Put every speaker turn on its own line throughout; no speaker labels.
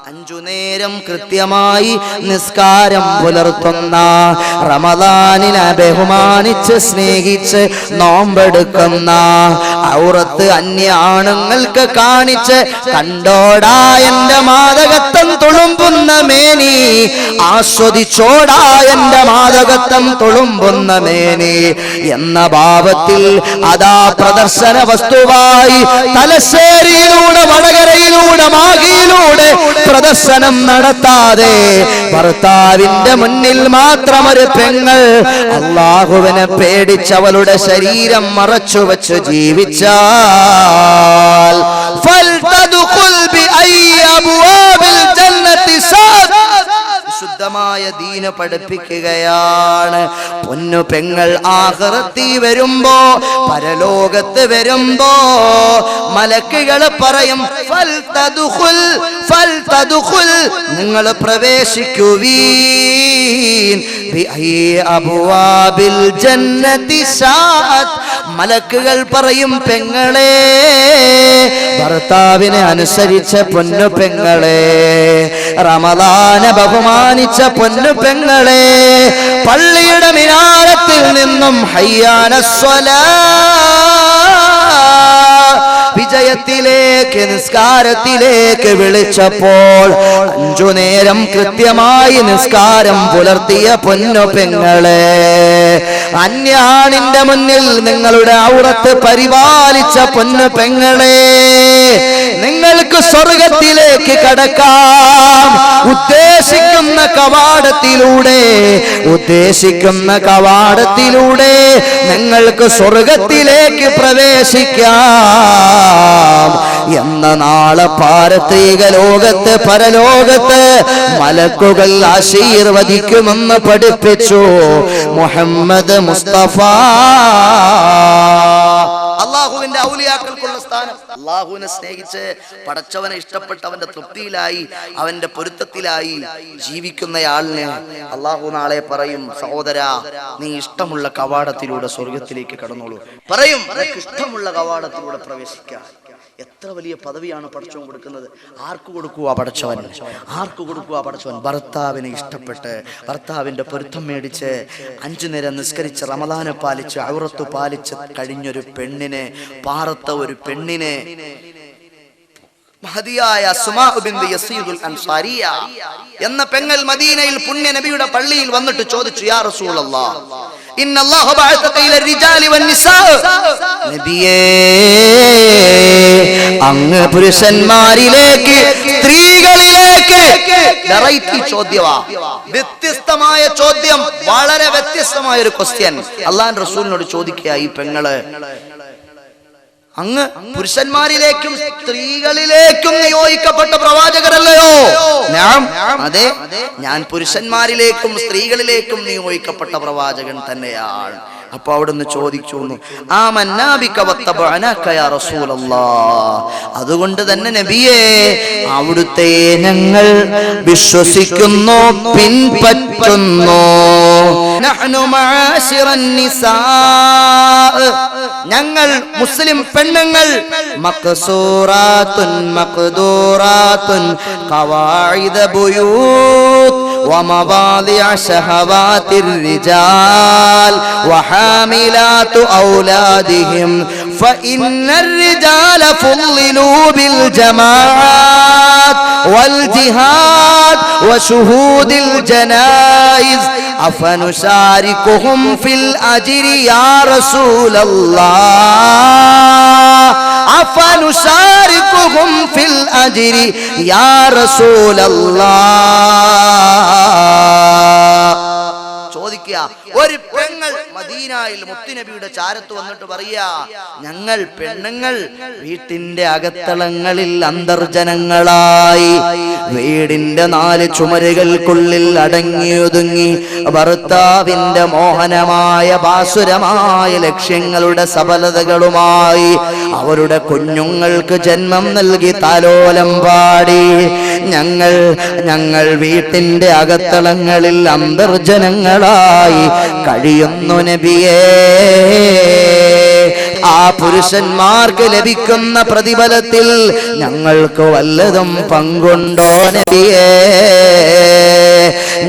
5 നേരം കൃത്യമായി നിസ്കാരം പുലർത്തുന്ന, റമദാനിനെ ബഹുമാനിച്ച് സ്നേഹിച്ച് നോമ്പെടുക്കുന്ന, ഔറത്ത് അന്യ ആണുങ്ങൾക്ക് കാണിച്ച് കണ്ടോടാ എന്റെ മാദകത്വം തുളുമ്പുന്ന മേനി, ആസ്വദിച്ചോടാ എന്റെ മാദകത്വം തുളുമ്പുന്ന മേനി എന്ന ഭാവത്തിൽ അതാ പ്രദർശന വസ്തുവായി തലശ്ശേരിയിലൂടെ, വടകരയിലൂടെ, മാഹിയിലൂടെ പ്രദർശനം നടത്താതെ ഭർത്താവിന്റെ മുന്നിൽ മാത്രം ഒരു പെങ്ങൾ അല്ലാഹുവിനെ പേടിച്ചവളുടെ ശരീരം മറച്ചു വെച്ച് ജീവിച്ചാൽ ശുദ്ധമായ ദീന് പഠിപ്പിക്കുകയാണ്. പൊന്നു പെങ്ങൾ ആഖിറത്തിൽ വരുമ്പോ, പരലോകത്ത് വരുമ്പോ മലക്കുകൾ പറയും ഫൽതദ്ഖുൽ, നിങ്ങൾ പ്രവേശിക്കുവീൻ, അബ്വാബിൽ ജന്നതി ശാഅത്. മലക്കുകൾ പറയും, പെങ്ങളെ, ഭർത്താവിനെ അനുസരിച്ച പൊന്നു പെങ്ങളെ, റമദാനെ ബഹുമാനിച്ച പൊന്നു പെങ്ങളെ, പള്ളിയുടെ മിനാരത്തിൽ നിന്നും ഹയ്യാനസ്സലാ, വിജയത്തിലേക്ക്, നിസ്കാരത്തിലേക്ക് വിളിച്ചപ്പോൾ 5 നേരം കൃത്യമായി നിസ്കാരം പുലർത്തിയ പൊന്നു പെങ്ങളെ, അന്യാണിന്റെ മുന്നിൽ നിങ്ങളുടെ ഔറത്ത് പരിപാലിച്ച പൊന്നു പെങ്ങളെ, നിങ്ങൾക്ക് സ്വർഗത്തിലേക്ക് കടക്കാം. ഉദ്ദേശിക്കുന്ന കവാടത്തിലൂടെ നിങ്ങൾക്ക് സ്വർഗത്തിലേക്ക് പ്രവേശിക്കാം എന്ന നാളെ പാരത്രിക ലോകത്ത്, പരലോകത്ത് മലക്കുകൾ ആശീർവദിക്കുമെന്ന് പഠിപ്പിച്ചു മുഹമ്മദ് മുസ്തഫ. അള്ളാഹുവിന്റെ ഔലിയാക്കൾക്കുള്ള സ്ഥാനം. അള്ളാഹുവിനെ സ്നേഹിച്ച്, പടച്ചവനെ ഇഷ്ടപ്പെട്ടവന്റെ തൃപ്തിയിലായി, അവന്റെ പൊരുത്തത്തിലായി ജീവിക്കുന്നയാളിനെ അള്ളാഹു നാളെ പറയും, സഹോദരാ, നീ ഇഷ്ടമുള്ള കവാടത്തിലൂടെ സ്വർഗത്തിലേക്ക് കടന്നോളൂ. പറയും, ഇഷ്ടമുള്ള കവാടത്തിലൂടെ പ്രവേശിക്കാം. എത്ര വലിയ പദവിയാണ് പടച്ചവൻ കൊടുക്കുന്നത്. ആർക്ക് കൊടുക്കുക പടച്ചവൻ? ഭർത്താവിനെ ഇഷ്ടപ്പെട്ട്, ഭർത്താവിന്റെ പൊരുത്തം മേടിച്ച്, 5 നേരം നിസ്കരിച്ച്, റമദാനെ പാലിച്ച്, ഔറത്ത് പാലിച്ച് കഴിഞ്ഞൊരു പെണ്ണിനെ, പാറത്ത ഒരു പെണ്ണിനെ, മഹദിയായ അസ്മാ ബിൻത് യസീദുൽ അൻസാരിയ എന്ന പെങ്ങൾ മദീനയിൽ പുണ്യ നബിയുടെ പള്ളിയിൽ വന്നിട്ട് ചോദിച്ചു, യാ റസൂലല്ലാഹ്, ഇന്നല്ലാഹു ബഅസക ഇല റിജാലി വന്നിസാ, നബിയേ, അങ്ങ് പുരുഷന്മാരിലേക്ക്, സ്ത്രീകളിലേക്ക്, വെറൈറ്റി ചോദ്യവാ, വ്യത്യസ്തമായ ചോദ്യം, വളരെ വ്യത്യസ്തമായ ഒരു ക്വസ്റ്റ്യൻ അല്ലാഹുവിന്റെ റസൂലിനോട് ചോദിക്കുക ഈ പെങ്ങള്, അങ്ങ് പുരുഷന്മാരിലേക്കും സ്ത്രീകളിലേക്കും നിയോഗിക്കപ്പെട്ട പ്രവാചകരല്ലയോ? അതെ, ഞാൻ പുരുഷന്മാരിലേക്കും സ്ത്രീകളിലേക്കും നിയോഗിക്കപ്പെട്ട പ്രവാചകൻ തന്നെയാണ്. അപ്പൊ അവിടുന്ന് ചോദിച്ചു, അതുകൊണ്ട് തന്നെ നബിയെ, അവിടുത്തെ ഞങ്ങൾ വിശ്വസിക്കുന്നു, പിൻപറ്റുന്നു. ഞങ്ങൾ മുസ്ലിം പെണ്ണുങ്ങൾ മഖ്സൂറാത്തുൻ മഖ്ദൂറാത്തുൻ ഖവാഇദ ബുയൂത്ത് ومواضع شهوات الرجال وحاملات أولادهم فإن الرجال فضلوا بالجماعات والجهاد وشهود الجنائز أفنشاركهم في الأجر يا رسول الله أفنشاركهم في الأجر يا رسول الله. ചോദിക്കുക, ഒരു പെങ്ങൾ മദീനയിൽ മുത്തുനബിയുടെ ചാരത്ത് വന്നിട്ട് പറയാ, ഞങ്ങൾ പെണ്ണുങ്ങൾ വീട്ടിന്റെ അകത്തളങ്ങളിൽ അന്തർജനങ്ങളായി, വീടിന്റെ 4 ചുമരുകൾക്കുള്ളിൽ അടങ്ങിയൊതുങ്ങി, ഭർത്താവിന്റെ മോഹനമായ ഭാസുരമായ ലക്ഷ്യങ്ങളുടെ സഫലതകളുമായി അവരുടെ കുഞ്ഞുങ്ങൾക്ക് ജന്മം നൽകി താലോലം പാടി, ഞങ്ങൾ വീട്ടിന്റെ അകത്തളങ്ങളിൽ അന്തർജനങ്ങളായി കഴിയുന്നു നബിയേ. ആ പുരുഷന്മാർക്ക് ലഭിക്കുന്ന പ്രതിഫലത്തിൽ ഞങ്ങൾക്ക് വല്ലതും പങ്കുണ്ടോ നബിയേ?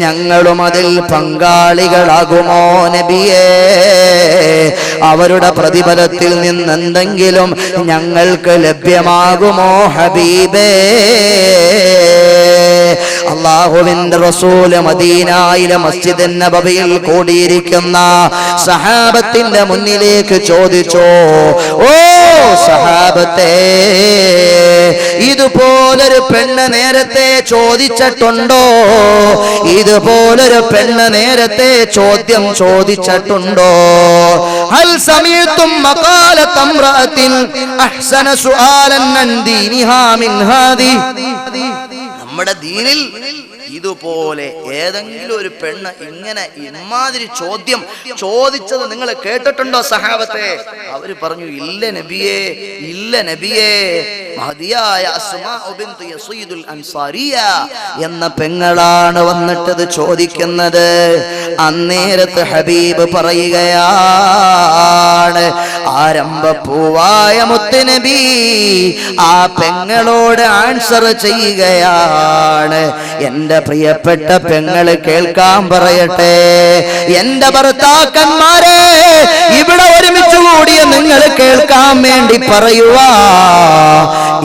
ഞങ്ങളും അതിൽ പങ്കാളികളാകുമോ നബിയേ? അവരുടെ പ്രതിഫലത്തിൽ നിന്നെന്തെങ്കിലും ഞങ്ങൾക്ക് ലഭ്യമാകുമോ ഹബീബേ? അല്ലാഹുവിന്റെ റസൂൽ മദീനയിലെ മസ്ജിദ് നബവിയിൽ കൂടിയിരിക്കുന്ന സഹാബത്തിന്റെ മുന്നിലേക്ക് ചോദിച്ചു, ഓ സഹാബത്തെ, ഇതുപോലൊരു പെണ്ണ് നേരത്തെ ചോദിച്ചിട്ടുണ്ടോ? ഇതുപോലൊരു പെണ്ണ് നേരത്തെ ചോദ്യം ചോദിച്ചിട്ടുണ്ടോ? ഹൽ സമീഅതും മഖാലത ഇംറഅത്തിൻ അഹ്സന സുആലൻ അൻ ദീനിഹാ മിൻ ഹാദി? നമ്മുടെ ദീനിൽ ഇതുപോലെ ഏതെങ്കിലും ഒരു പെണ്ണ് ഇങ്ങനെ ഇമാതിരി ചോദ്യം ചോദിച്ചത് നിങ്ങൾ കേട്ടിട്ടുണ്ടോ സഹാബത്തെ? അവര് പറഞ്ഞു, ഇല്ല നബിയേ, ഇല്ല നബിയേ. മഹദിയായ അസ്മാ ബിൻത് യസീദുൽ അൻസാരിയ എന്ന പെങ്ങളാണ് വന്നിട്ടത് ചോദിക്കുന്നത്. അന്നേരത്ത് ഹബീബ് പറയുകയാണ്, ആരംഭപ്പൂവായ മുത്തുനബി ആ പെങ്ങളോട് ആൻസർ ചെയ്യുകയാണ്. എന്റെ പ്രിയപ്പെട്ട പെങ്ങള് കേൾക്കാൻ പറയട്ടെ, എന്റെ ഭർത്താക്കന്മാരെ ഇവിടെ ഒരുമിച്ച് കൂടിയ നിങ്ങൾ കേൾക്കാൻ വേണ്ടി പറയുവാ,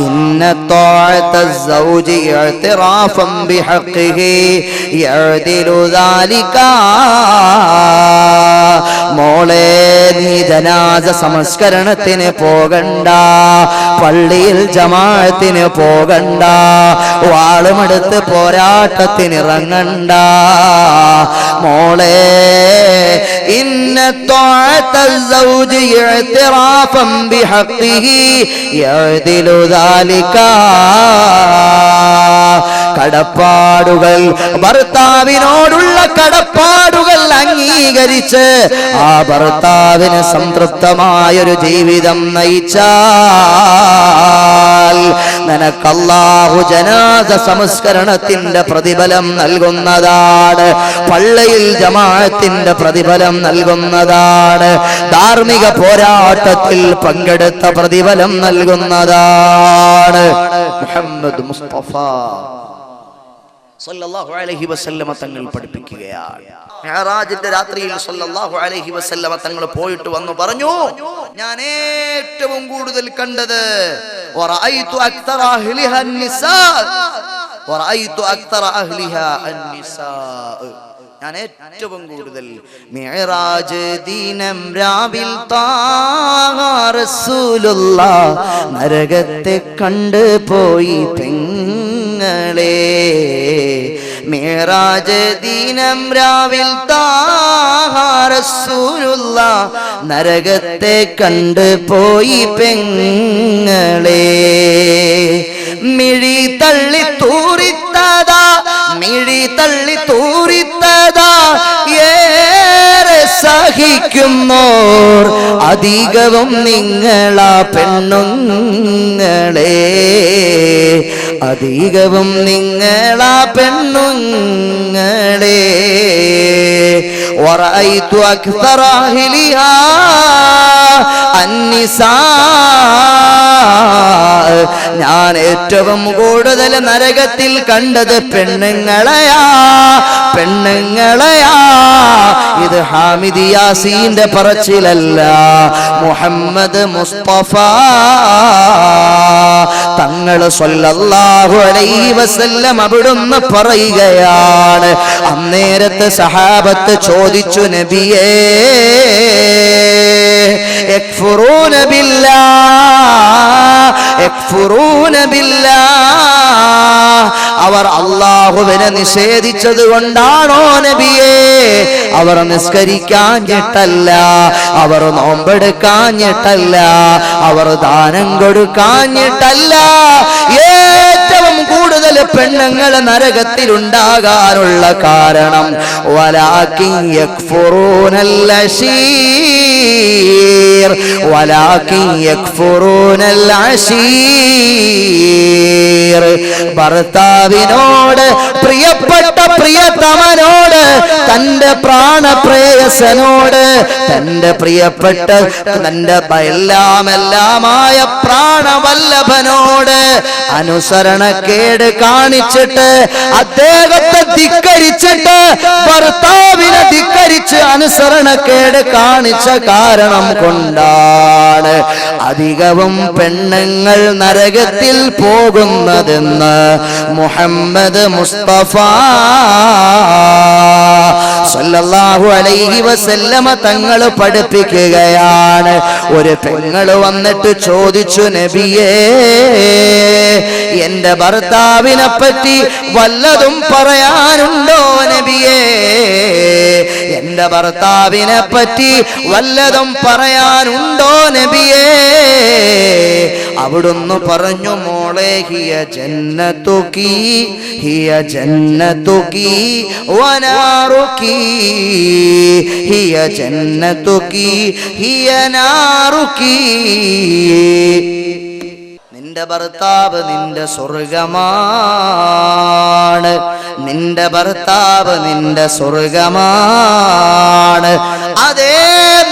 ഇന്ന ത്വാഅത സൗജി ഇഅ്തിറാഫൻ ബിഹഖിഹി യഅദിലു ദാലിക. മോളെ, നീ ജനാസ സംസ്കരണത്തിന് പോകണ്ട, പള്ളിയിൽ ജമാഅത്തിന് പോകണ്ട, വാളുമെടുത്ത് പോരാട്ടത്തിനിറങ്ങണ്ട. മോളെ, ഇന്ന ത്വാഅത സൗജി ഇഅ്തിറാഫൻ ബിഹഖിഹി യഅദിലു ദാലിക. കടപ്പാടുകൾ, ഭർത്താവിനോടുള്ള കടപ്പാടുകൾ അംഗീകരിച്ച് ആ ഭർത്താവിന് സംതൃപ്തമായൊരു ജീവിതം നയിച്ചാൽ നിനക്ക് അല്ലാഹു ജനാസ സംസ്കരണത്തിന്റെ പ്രതിഫലം നൽകുന്നതാണ്, പള്ളിയിൽ ജമാഅത്തിന്റെ പ്രതിഫലം നൽകുന്നതാണ്, ധാർമ്മിക പോരാട്ടത്തിൽ പങ്കെടുത്ത പ്രതിഫലം നൽകുന്നതാണ്. മുഹമ്മദ് മുസ്തഫ സല്ലല്ലാഹു അലൈഹി വസല്ലമ തങ്ങൾ പഠിപ്പിക്കുകയാണ്. മിഅ്റാജിന്റെ രാത്രിയിൽ സല്ലല്ലാഹു അലൈഹി വസല്ലമ തങ്ങൾ പോയിട്ട് വന്നു പറഞ്ഞു, ഞാൻ ഏറ്റവും കൂടുതൽ കണ്ടത് വറഅയ്തു അക്തറ അഹ്ലിഹാ അൻ-നിസാ, വറഅയ്തു അക്തറ അഹ്ലിഹാ അൻ-നിസാ. ഞാൻ ഏറ്റവും കൂടുതൽ മിഅ്റാജ് ദിനം രാവിൽ താഹ റസൂലുള്ളാഹ് നരകത്തെ കണ്ടു പോയി പെങ്ങളെ. മിഅ്റാജ് ദിനം രാവിൽ താഹ റസൂലുള്ളാഹ് നരകത്തെ കണ്ടു പോയി പെങ്ങളെ. മിഴി തള്ളി തൂറിത്തതാ, മിഴി തള്ളി തൂറിത്തതാ, ഏറെ സഹിക്കുന്നോർ അധികവും നിങ്ങളാ പെണ്ണുങ്ങളെ, അധികവും നിങ്ങളാ പെണ്ണുങ്ങളെ. വറഅയ്തു അക്തറ അഹ്ലിഹാ അൻ-നിസാ. ഞാൻ ഏറ്റവും കൂടുതൽ നരകത്തിൽ കണ്ടത് പെണ്ണുങ്ങളെയാ, പെണ്ണുങ്ങളെയാ. ഇത് ഹാമിദ് യാസീന്റെ പറച്ചിലല്ല, മുഹമ്മദ് മുസ്തഫ തങ്ങൾ സ്വല്ലല്ലാഹു അലൈഹി വസല്ലം അവിടുന്ന് പറയുകയാണ്. അന്നേരത്തെ സഹാബത്ത് ചോദിച്ചു, നബിയേ, യക്ഫുറൂന ബില്ലാഹ്, യക്ഫുറൂന ബില്ലാഹ്. അവർ അല്ലാഹുവിനെ നിഷേധിച്ചത് കൊണ്ടാണോ നബിയേ? അവർ നിസ്കരിക്കാഞ്ഞിട്ടല്ല, അവർ നോമ്പെടുക്കാഞ്ഞിട്ടല്ല, അവർ ദാനം കൊടുക്കാഞ്ഞിട്ടല്ല. ഏറ്റവും കൂടുതൽ പെണ്ണുങ്ങൾ നരകത്തിലുണ്ടാകാനുള്ള കാരണം വലാകിൻ യക്ഫുറൂനൽ അശീർ, വലാകിൻ യക്ഫുറൂനൽ അശീർ. ഭർത്താവിനോട് പ്രിയപ്പെട്ട പ്രിയതമനോട്, തന്റെ പ്രാണപ്രേയസനോട്, തന്റെ പ്രിയപ്പെട്ട തന്റെ എല്ലാമായ പ്രാണവല്ലഭനോട് അനുസരണക്കേട് കാണിച്ചിട്ട്, അദ്ദേഹത്തെ ധിക്കരിച്ചിട്ട്, ഭർത്താവിനെ ധിക്കരിച്ച് അനുസരണക്കേട് കാണിച്ച കാരണം കൊണ്ടാണ് അധികവും പെണ്ണുങ്ങൾ നരകത്തിൽ പോകുന്നതെന്ന് മുഹമ്മദ് മുസ്തഫ സല്ലല്ലാഹു അലൈഹി വസല്ലമ തങ്ങൾ പഠിപ്പിക്കുകയാണ്. ഒരു പെങ്ങള് വന്നിട്ട് ചോദിച്ചു, നബിയേ, എന്റെ ഭർത്താവിനെ പറ്റി വല്ലതും പറയാനുണ്ടോ നബിയേ? എന്റെ ഭർത്താവിനെ പറ്റി വല്ലതും പറയാനുണ്ടോ നബിയേ? അവിടുന്ന് പറഞ്ഞു, മോളെ, ഹിയ ജന്നതുകി, ഹിയ ജന്നതുകി വനാറുകി, ഹിയ ജന്നതുകി, ഹിയ നാറുകി. നിന്റെ ഭർത്താവ് നിന്റെ സ്വർഗമാണ്, നിന്റെ ഭർത്താവ് നിന്റെ സ്വർഗമാണ്. അതേ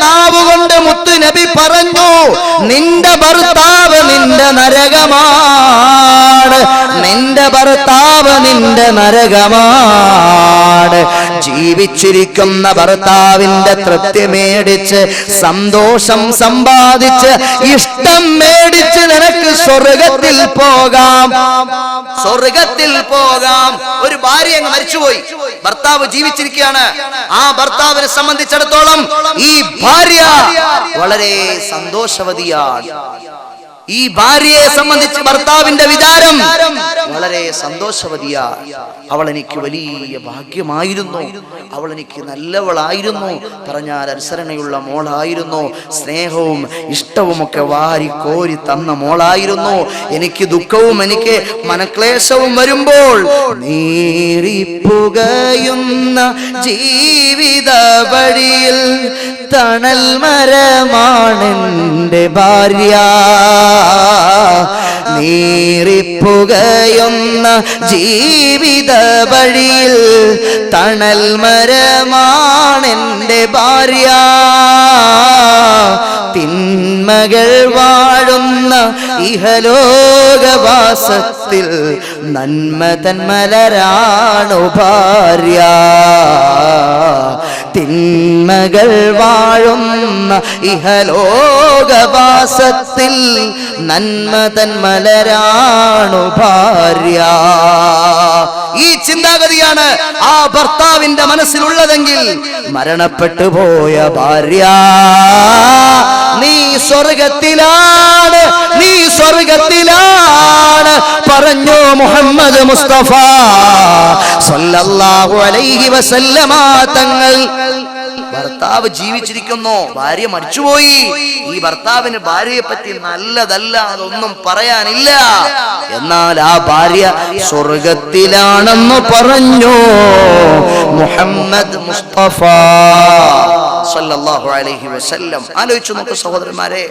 നാവുകൊണ്ട് മുത്തു നബി പറഞ്ഞു, നിന്റെ ഭർത്താവ് നിന്റെ നരകമാണ്, നിന്റെ ഭർത്താവ് നിന്റെ നരകമാണ്. ജീവിച്ചിരിക്കുന്ന ഭർത്താവിന്റെ തൃപ്തി മേടിച്ച്, സന്തോഷം സമ്പാദിച്ച്, ഇഷ്ടം മേടിച്ച് നിനക്ക് സ്വർഗത്തിൽ പോകാം, സ്വർഗത്തിൽ പോകാം. ഒരു ഭാര്യ അങ്ങ് മരിച്ചുപോയി, ഭർത്താവ് ജീവിച്ചിരിക്കുകയാണ്. ആ ഭർത്താവിനെ സംബന്ധിച്ചിടത്തോളം ഈ ഭാര്യ വളരെ സന്തോഷവതിയാണ്. ഈ ഭാര്യയെ സംബന്ധിച്ച് ഭർത്താവിന്റെ വിചാരം വളരെ സന്തോഷവതിയാ. അവൾ എനിക്ക് വലിയ ഭാഗ്യമായിരുന്നു, അവൾ എനിക്ക് നല്ലവളായിരുന്നു, പറഞ്ഞാൽ അനുസരണയുള്ള മോളായിരുന്നു, സ്നേഹവും ഇഷ്ടവും ഒക്കെ വാരിക്കോരി തന്ന മോളായിരുന്നു. എനിക്ക് ദുഃഖവും എനിക്ക് മനക്ലേശവും വരുമ്പോൾ നീറിപ്പുകയുന്ന ജീവിത വഴിയിൽ തണൽ മരമാണെന്റെ ഭാര്യ. നീറിപ്പുകയുന്ന ജീവിത വഴിയിൽ തണൽ മരമാണെന്റെ ഭാര്യ. തിന്മകൾ വാഴുന്ന ഇഹലോകവാസത്തിൽ നന്മ തന്മലരാണു ഭാര്യ. തിന്മകൾ വാഴുന്ന ഇഹലോകവാസത്തിൽ നന്മ തന്മലരാണു ഭാര്യ. ഈ ചിന്താഗതിയാണ് ആ ഭർത്താവിന്റെ മനസ്സിലുള്ളതെങ്കിൽ മരണപ്പെട്ടു പോയ ഭാര്യ, നീ സ്വർഗത്തിലാണ്, നീ സ്വർഗത്തിലാണ് പറഞ്ഞു മുഹമ്മദ് മുസ്തഫ സല്ലല്ലാഹു അലൈഹി വസല്ലമ തങ്ങൾ. ഭർത്താവ് ജീവിച്ചിരിക്കുന്നു, ഭാര്യ മരിച്ചുപോയി. ഈ ഭർത്താവിന് ഭാര്യയെ പറ്റി നല്ലതല്ല അതൊന്നും പറയാനില്ല. എന്നാൽ ആ ഭാര്യ സ്വർഗത്തിലാണെന്ന് പറഞ്ഞു മുഹമ്മദ് മുസ്തഫ സല്ലല്ലാഹു അലൈഹി വസല്ലം. ആലോചിച്ചു നോക്കൂ സഹോദരന്മാരെ,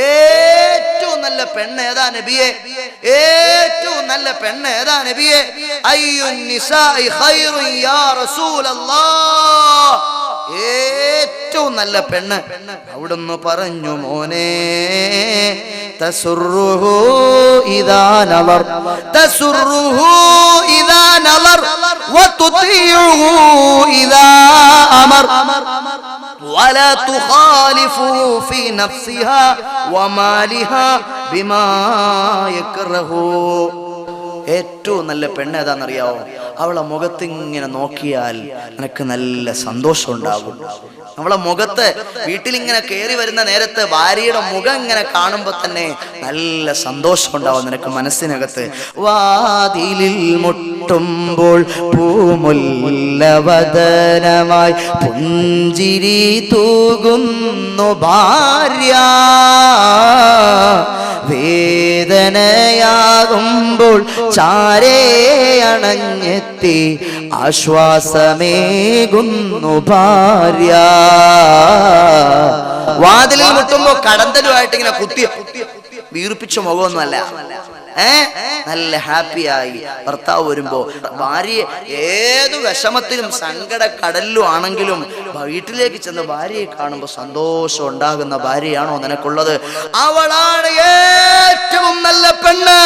ഏറ്റവും നല്ല പെണ്ണ് ഏതാ നബിയെ? ഏറ്റവും നല്ല പെണ്ണ് ഏതാ നബിയെ? അയ്യുൻ നിസാഇ ഖൈറുൻ യാ റസൂലല്ലാഹ്. ഏറ്റവും നല്ല പെണ്ണ് അവിടുന്ന് പറഞ്ഞു, മോനെ, തസുറുഹു ഇദാ നളർ, തസുറുഹു ഇദാ നളർ വതുതിഉഹു ഇദാ അമർ വലാ തുഖാലിഫു ഫീ നഫ്സിഹാ വമാലിഹാ ബിമാ യക്റഹു. ഏറ്റവും നല്ല പെണ്ണ് ഏതാണെന്നറിയാവോ? അവളെ മുഖത്തിങ്ങനെ നോക്കിയാൽ നിനക്ക് നല്ല സന്തോഷം ഉണ്ടാകും. നമ്മളെ മുഖത്ത് വീട്ടിലിങ്ങനെ കയറി വരുന്ന നേരത്ത് ഭാര്യയുടെ മുഖം ഇങ്ങനെ കാണുമ്പോൾ തന്നെ നല്ല സന്തോഷം ഉണ്ടാവും നിനക്ക് മനസ്സിനകത്ത്. വാതിലിൽ മുട്ടുമ്പോൾ പൂമുല്ലവദനമായി പുഞ്ചിരി തൂകുന്നു ഭാര്യ. വേദനയാകുമ്പോൾ ചാരേ അണഞ്ഞെത്തി ആശ്വാസമേകുന്നു ഭാര്യ. വാതിലിൽ മുട്ടുമ്പോ കടന്തലുമായിട്ട് ഇങ്ങനെ കുത്തി വീർപ്പിച്ച മുഖമൊന്നുമല്ല, നല്ല ഹാപ്പിയായി ഭർത്താവ് വരുമ്പോ ഭാര്യയെ ഏതു വിഷമത്തിലും സങ്കട കടലിലും ആണെങ്കിലും വീട്ടിലേക്ക് ചെന്ന് ഭാര്യയെ കാണുമ്പോ സന്തോഷം ഉണ്ടാകുന്ന ഭാര്യയാണോ നിനക്കുള്ളത്? അവളാണ് ഏറ്റവും നല്ല പെണ്ണ്.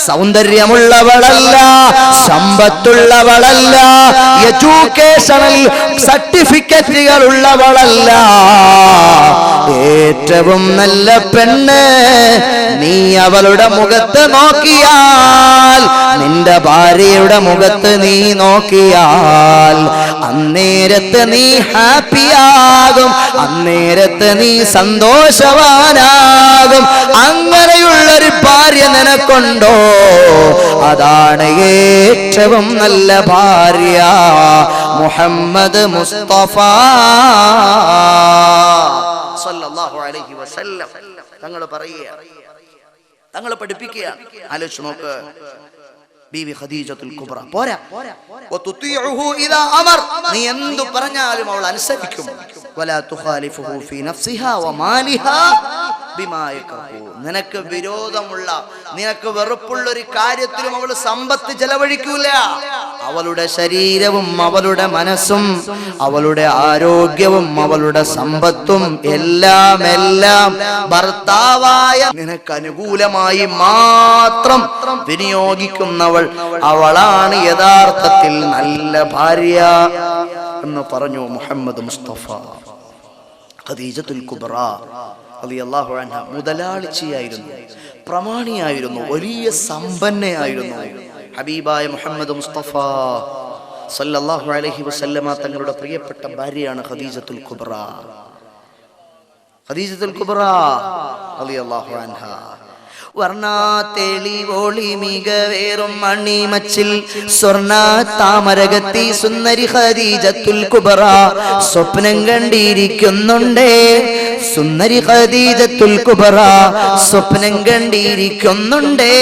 സൗന്ദര്യമുള്ളവളല്ല, സമ്പത്തുള്ളവളല്ല, എഡ്യൂക്കേഷണൽ സർട്ടിഫിക്കറ്റുകൾ ഉള്ളവളല്ല. ഏറ്റവും നല്ല പെണ്ണ് നീ അവളുടെ മുഖത്ത് നോക്കിയാൽ, നിന്റെ ഭാര്യയുടെ മുഖത്ത് നീ നോക്കിയാൽ അന്നേരത്ത് നീ ഹാപ്പിയാകും, അന്നേരത്ത് നീ സന്തോഷവാനാകും. അങ്ങനെയുള്ളൊരു ഭാര്യ നിനക്കുണ്ടോ? അതാണ് ഏറ്റവും നല്ല ഭാര്യ. മുഹമ്മദ് മുസ്തഫ സല്ലല്ലാഹു അലൈഹി വസല്ലം തങ്ങൾ പറയുക, തങ്ങൾ പഠിപ്പിക്കുക. ആലോചിച്ച് നോക്ക്, ബീവി ഖദീജത്തുൽ കുബ്ര പോരാ, വതുതിഉഹു ഇദാ അമർ, നീ എന്തു പറഞ്ഞാലും അവൾ അനുസരിക്കും. വലാ തുഖാലിഫുഹു ഫീ നഫ്സിഹാ വമാലിഹാ ബിമാ യക്റഹു, നിനക്ക് വിരോധമുള്ള, നിനക്ക് വെറുപ്പുള്ള ഒരു കാര്യത്തിലും അവൾ സമ്പത്ത് ചെലവഴിക്കൂല. അവളുടെ ശരീരവും അവളുടെ മനസ്സും അവളുടെ ആരോഗ്യവും അവളുടെ സമ്പത്തും എല്ലാം ഭർത്താവായ നിനക്ക് അനുകൂലമായി മാത്രം വിനിയോഗിക്കുന്നവൾ, അവളാണ് യഥാർത്ഥത്തിൽ നല്ല ഭാര്യ എന്ന് പറഞ്ഞു മുഹമ്മദ് മുസ്തഫ. ഖദീജത്തുൽ കുബ്ര റളിയല്ലാഹു അൻഹ മുതലാളിച്ചിയായിരുന്നു, പ്രമാണിയായിരുന്നു, വലിയ സമ്പന്നയായിരുന്നു. ഹബീബായ മുഹമ്മദ് മുസ്തഫ സല്ലല്ലാഹു അലൈഹി വസല്ലമ തങ്ങളുടെ പ്രിയപ്പെട്ട ഭാര്യയാണ് ഖദീജത്തുൽ കുബ്ര. ഖദീജത്തുൽ കുബ്ര റളിയല്ലാഹു അൻഹ വർണ്ണ തെളിവോളി മികവേറും മണിമച്ചിൽ സ്വർണ്ണ താമരകത്തി സുന്ദരി ഖദീജത്തുൽ കുബ്ര സ്വപ്നം കണ്ടിരിക്കുന്നുണ്ടേ. സുന്ദരി ഖദീജത്തുൽ കുബ്ര സ്വപ്നം കണ്ടിരിക്കുന്നുണ്ടേ.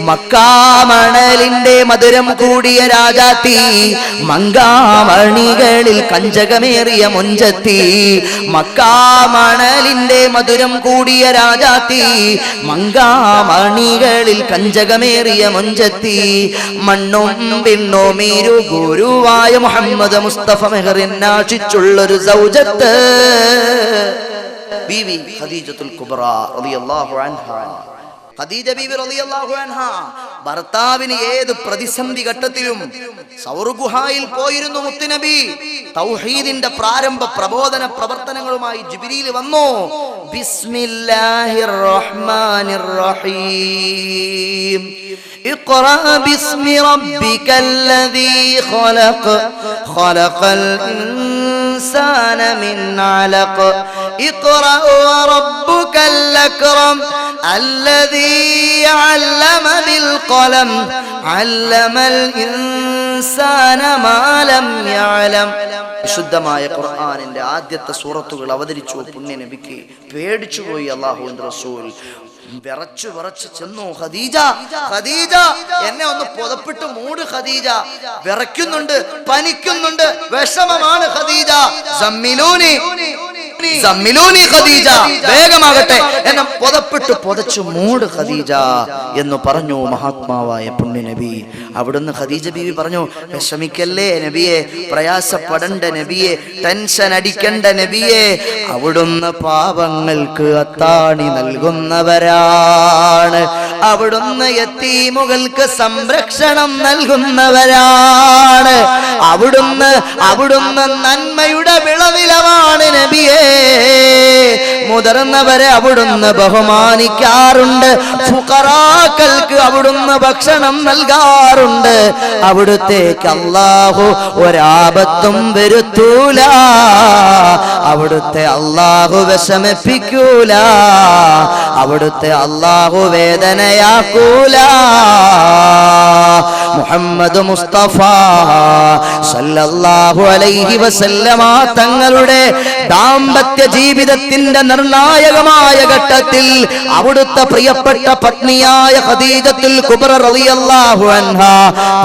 മക്കാമണലിന്റെ മധുരം കൂടിയ രാജാത്തി, മങ്കാമണികളിൽ കഞ്ചകമേറിയ മുഞ്ചത്തി. മക്കാമണലിന്റെ മധുരം കൂടിയ രാജാത്തി, മങ്കാമണികളിൽ കഞ്ചകമേറിയ മുഞ്ചത്തി. മണ്ണും പിണ്ണും ഇരു ഗുരുവായ മുഹമ്മദ് മുസ്തഫ മെഹറിനാശിച്ചുള്ളൊരു സൗജത്ത് ബീവി ഖദീജത്തുൽ കുബ്ര റളിയല്ലാഹു അൻഹാ. ഖദീജ ബീവി റളിയല്ലാഹു അൻഹാ ഭർത്താവിന് ഏത് പ്രതിസന്ധി ഘട്ടത്തിലും സൗർഗുഹായിൽ പോയിരുന്നു മുത്തുനബി. തൗഹീദിന്റെ പ്രാരംഭ പ്രബോധന പ്രവർത്തനങ്ങളുമായി ജിബ്രീൽ വന്നു. ബിസ്മില്ലാഹിർ റഹ്മാനിർ റഹീം ഇഖ്റാ ബിസ്മി റബ്ബിക്കല്ലദീ ഖലഖ് ഖലഖൽ ഇൻസാന മിൻ അലഖ് ഇഖ്റാ വറബ്ബുകൽ അക്രം الذي علم بالقلم علم الإنسان ما لم يعلم. വിശുദ്ധമായ ഖുർആനിന്റെ ആദ്യത്തെ സൂറത്തുകൾ അവതരിച്ചു പുണ്യ നബിക്ക്. പേടിച്ചുപോയി അല്ലാഹുവിന്റെ റസൂൽ. വിറച്ചു ചെന്നു. ഖദീജ, ഖദീജ എന്നെ ഒന്ന് പുതപ്പിട്ട് മൂട് ഖദീജ, വിറയ്ക്കുന്നുണ്ട്, പനിക്കുന്നുണ്ട്, വിഷമമാണ് ഖദീജ. സമ്മിലൂനി ഖദീജ, വേഗമാകട്ടെ എന്നെ പുതച്ചു മൂട് ഖദീജ എന്ന് പറഞ്ഞു മഹാത്മാവായ പുണ്യ നബി. അവിടുന്ന് ഖദീജ ബീവി പറഞ്ഞു, വിഷമിക്കല്ലേ നബിയെ, പ്രയാസപ്പെടണ്ട നബിയെ, ടെൻഷൻ അടിക്കണ്ട നബിയെ. അവിടുന്ന് പാവങ്ങൾക്ക് അത്താണി നൽകുന്നവരാണ്, അവിടുന്ന് യതീമുകൾക്ക് സംരക്ഷണം നൽകുന്നവരാണ്, അവിടുന്ന് നന്മയുടെ വിളനിലമാണ് നബിയെ. മുതിർന്നവരെ അവിടുന്ന് ബഹുമാനിക്കാറുണ്ട്, ഫുഖറാക്കൾക്ക് അവിടുന്ന് ഭക്ഷണം നൽകാറുണ്ട്. അവിടുത്തേക്ക് അല്ലാഹു ഒരാപത്തും വരുത്തൂല, അവിടുത്തെ അല്ലാഹു വിഷമിപ്പിക്കൂല, അവിടുത്തെ അല്ലാഹു വേദനയാക്കൂല. മുഹമ്മദ് മുസ്തഫ സല്ലല്ലാഹു അലൈഹി വസല്ലമ തങ്ങളുടെ ദാമ്പത്യ ജീവിതത്തിന്റെ നിർണായകമായ ഘട്ടത്തിൽ അവിടുത്തെ പ്രിയപ്പെട്ട പത്നിയായ ഖദീജത്തുൽ കുബ്ര റളിയല്ലാഹു അൻഹാ